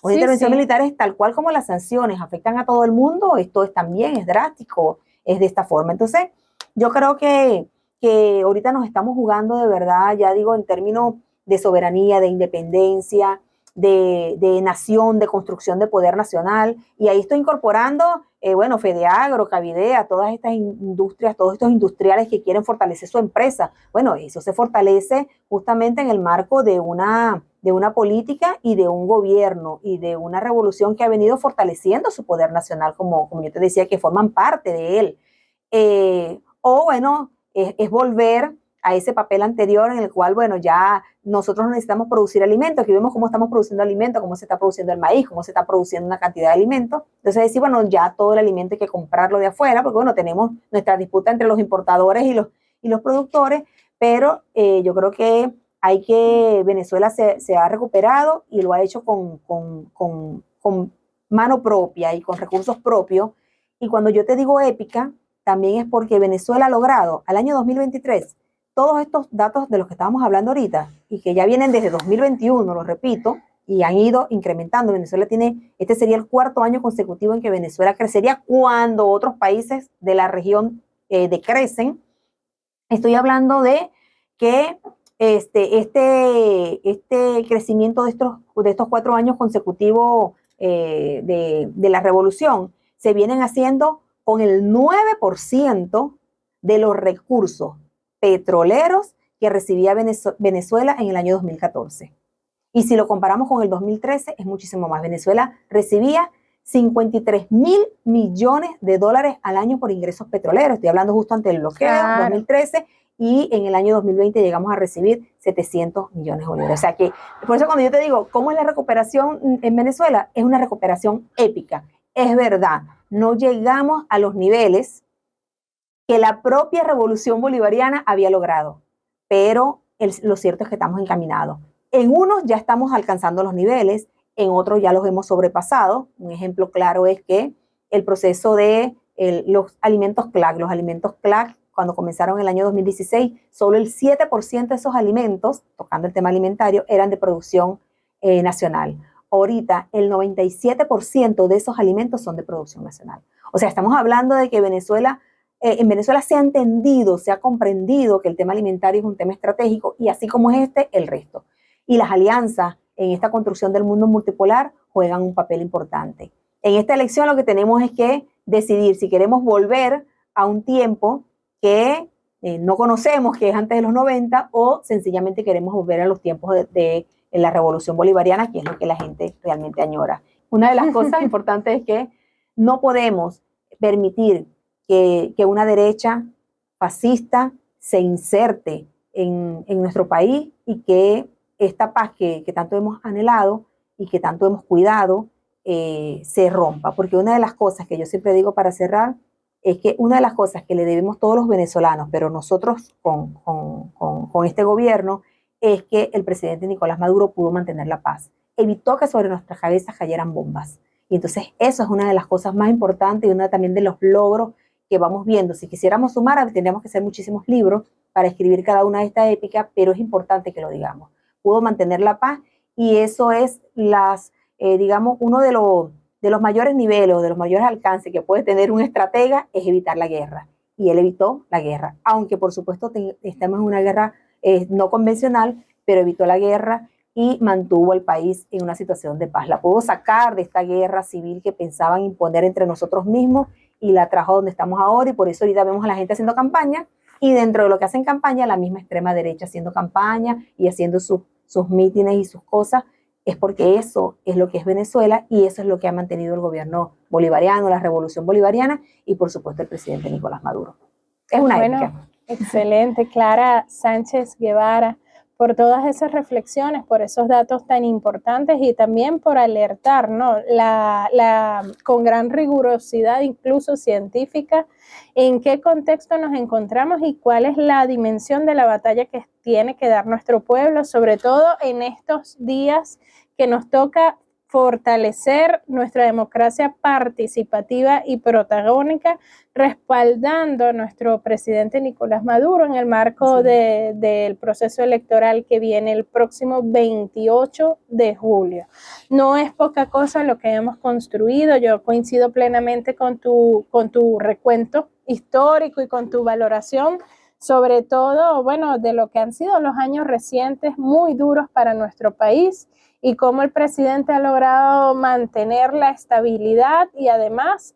Una intervención militar es tal cual como las sanciones afectan a todo el mundo, esto también es drástico, es de esta forma. Entonces, yo creo que ahorita nos estamos jugando de verdad, ya digo, en términos de soberanía, de independencia, de nación, de construcción de poder nacional, y ahí estoy incorporando, bueno, Fedeagro, Cavidea, todas estas industrias, todos estos industriales que quieren fortalecer su empresa. Bueno, eso se fortalece justamente en el marco de una política y de un gobierno y de una revolución que ha venido fortaleciendo su poder nacional, como yo te decía, que forman parte de él. O bueno, es volver a ese papel anterior en el cual, bueno, ya nosotros necesitamos producir alimentos, aquí vemos cómo estamos produciendo alimentos, cómo se está produciendo el maíz, cómo se está produciendo una cantidad de alimentos. Entonces decir, bueno, ya todo el alimento hay que comprarlo de afuera, porque bueno, tenemos nuestra disputa entre los importadores y los productores, pero yo creo que Venezuela se ha recuperado y lo ha hecho con mano propia y con recursos propios. Y cuando yo te digo épica, también es porque Venezuela ha logrado al año 2023 todos estos datos de los que estábamos hablando ahorita y que ya vienen desde 2021, lo repito, y han ido incrementando. Venezuela este sería el 4º año consecutivo en que Venezuela crecería cuando otros países de la región decrecen. Estoy hablando de que este crecimiento de estos 4 años consecutivos de la revolución se vienen haciendo con el 9% de los recursos petroleros que recibía Venezuela en el año 2014. Y si lo comparamos con el 2013, es muchísimo más. Venezuela recibía 53.000 millones de dólares al año por ingresos petroleros. Estoy hablando justo ante el bloqueo, 2013, y en el año 2020 llegamos a recibir 700 millones de bolívares. O sea que, por eso cuando yo te digo, ¿cómo es la recuperación en Venezuela? Es una recuperación épica. Es verdad, no llegamos a los niveles que la propia revolución bolivariana había logrado, pero lo cierto es que estamos encaminados. En unos ya estamos alcanzando los niveles, en otros ya los hemos sobrepasado. Un ejemplo claro es que el proceso de los alimentos CLAC, cuando comenzaron en el año 2016, solo el 7% de esos alimentos, tocando el tema alimentario, eran de producción nacional. Ahorita el 97% de esos alimentos son de producción nacional. O sea, estamos hablando de que Venezuela en Venezuela se ha entendido, se ha comprendido que el tema alimentario es un tema estratégico y así como es este, el resto. Y las alianzas en esta construcción del mundo multipolar juegan un papel importante. En esta elección lo que tenemos es que decidir si queremos volver a un tiempo que no conocemos, que es antes de los 90, o sencillamente queremos volver a los tiempos de la revolución bolivariana, que es lo que la gente realmente añora. Una de las cosas importantes es que no podemos permitir que una derecha fascista se inserte en nuestro país y que esta paz que tanto hemos anhelado y que tanto hemos cuidado se rompa. Porque una de las cosas que yo siempre digo para cerrar es que una de las cosas que le debemos todos los venezolanos, pero nosotros con este gobierno, es que el presidente Nicolás Maduro pudo mantener la paz. Evitó que sobre nuestras cabezas cayeran bombas. Y entonces eso es una de las cosas más importantes y una también de los logros que vamos viendo. Si quisiéramos sumar, tendríamos que hacer muchísimos libros para escribir cada una de estas épicas, pero es importante que lo digamos. Pudo mantener la paz y eso es digamos, uno de los mayores niveles o de los mayores alcances que puede tener un estratega es evitar la guerra. Y él evitó la guerra, aunque por supuesto estamos en una guerra no convencional, pero evitó la guerra y mantuvo al país en una situación de paz. La pudo sacar de esta guerra civil que pensaban imponer entre nosotros mismos y la trajo donde estamos ahora, y por eso ahorita vemos a la gente haciendo campaña, y dentro de lo que hacen campaña, la misma extrema derecha haciendo campaña y haciendo sus mítines y sus cosas, es porque eso es lo que es Venezuela y eso es lo que ha mantenido el gobierno bolivariano, la revolución bolivariana y por supuesto el presidente Nicolás Maduro. Es una épica. Excelente, Clara Sánchez Guevara, por todas esas reflexiones, por esos datos tan importantes y también por alertar, ¿no? Con gran rigurosidad, incluso científica, en qué contexto nos encontramos y cuál es la dimensión de la batalla que tiene que dar nuestro pueblo, sobre todo en estos días que nos toca fortalecer nuestra democracia participativa y protagónica, respaldando a nuestro presidente Nicolás Maduro en el marco del proceso electoral que viene el próximo 28 de julio. No es poca cosa lo que hemos construido. Yo coincido plenamente con tu recuento histórico y con tu valoración, sobre todo, bueno, de lo que han sido los años recientes muy duros para nuestro país, y cómo el presidente ha logrado mantener la estabilidad y además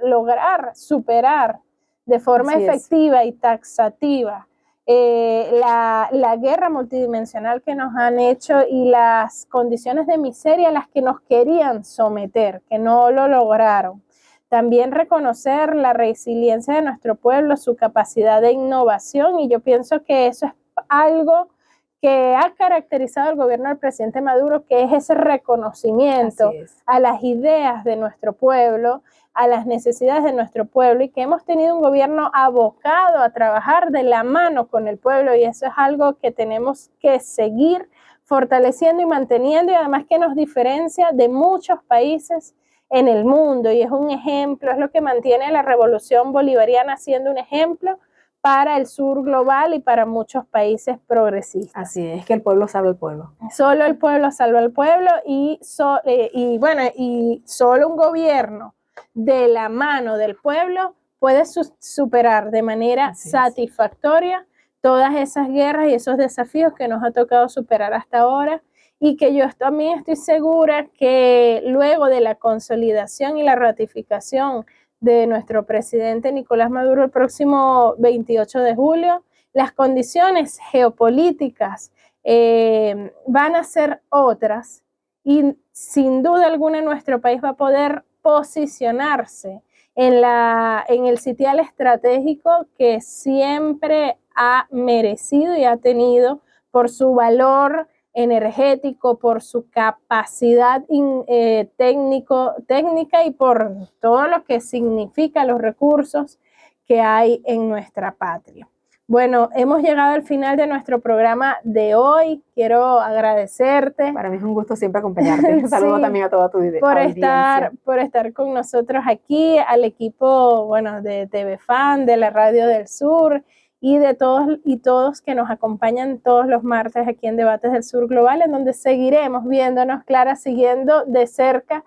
lograr superar de forma efectiva y taxativa la guerra multidimensional que nos han hecho y las condiciones de miseria a las que nos querían someter, que no lo lograron. También reconocer la resiliencia de nuestro pueblo, su capacidad de innovación, y yo pienso que eso es algo que ha caracterizado al gobierno del presidente Maduro, que es ese reconocimiento a las ideas de nuestro pueblo, a las necesidades de nuestro pueblo, y que hemos tenido un gobierno abocado a trabajar de la mano con el pueblo, y eso es algo que tenemos que seguir fortaleciendo y manteniendo, y además que nos diferencia de muchos países en el mundo, y es un ejemplo, es lo que mantiene a la revolución bolivariana siendo un ejemplo para el sur global y para muchos países progresistas. Así es, que el pueblo salva al pueblo. Solo el pueblo salva al pueblo y solo un gobierno de la mano del pueblo puede superar de manera satisfactoria todas esas guerras y esos desafíos que nos ha tocado superar hasta ahora, y que yo también estoy segura que luego de la consolidación y la ratificación de nuestro presidente Nicolás Maduro el próximo 28 de julio, las condiciones geopolíticas van a ser otras, y sin duda alguna nuestro país va a poder posicionarse en el sitial estratégico que siempre ha merecido y ha tenido por su valor energético, por su capacidad técnica y por todo lo que significa los recursos que hay en nuestra patria. Bueno, hemos llegado al final de nuestro programa de hoy. Quiero agradecerte. Para mí es un gusto siempre acompañarte. Un saludo también a toda tu audiencia. Por estar con nosotros aquí, al equipo, bueno, de TV Fan, de la Radio del Sur, y de todos y todos que nos acompañan todos los martes aquí en Debates del Sur Global, en donde seguiremos viéndonos, Clara, siguiendo de cerca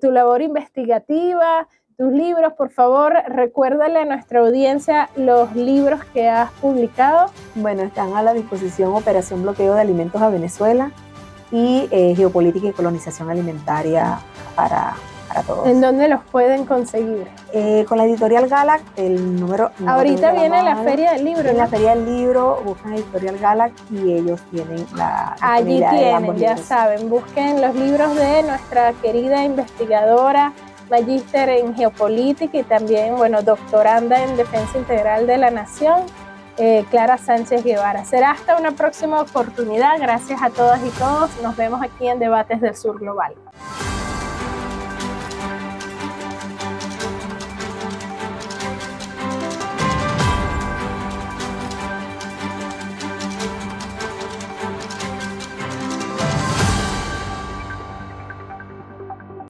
tu labor investigativa, tus libros. Por favor, recuérdale a nuestra audiencia los libros que has publicado. Bueno, están a la disposición Operación Bloqueo de Alimentos a Venezuela y Geopolítica y Colonización Alimentaria para todos. ¿En dónde los pueden conseguir? Con la editorial Galac, el número... Ahorita viene la Feria del Libro, en ¿no? la Feria del Libro, buscan editorial Galac y ellos tienen la... Allí tienen, ya saben, busquen los libros de nuestra querida investigadora, magíster en geopolítica y también, bueno, doctoranda en defensa integral de la nación, Clara Sánchez Guevara. Será hasta una próxima oportunidad. Gracias a todas y todos. Nos vemos aquí en Debates del Sur Global.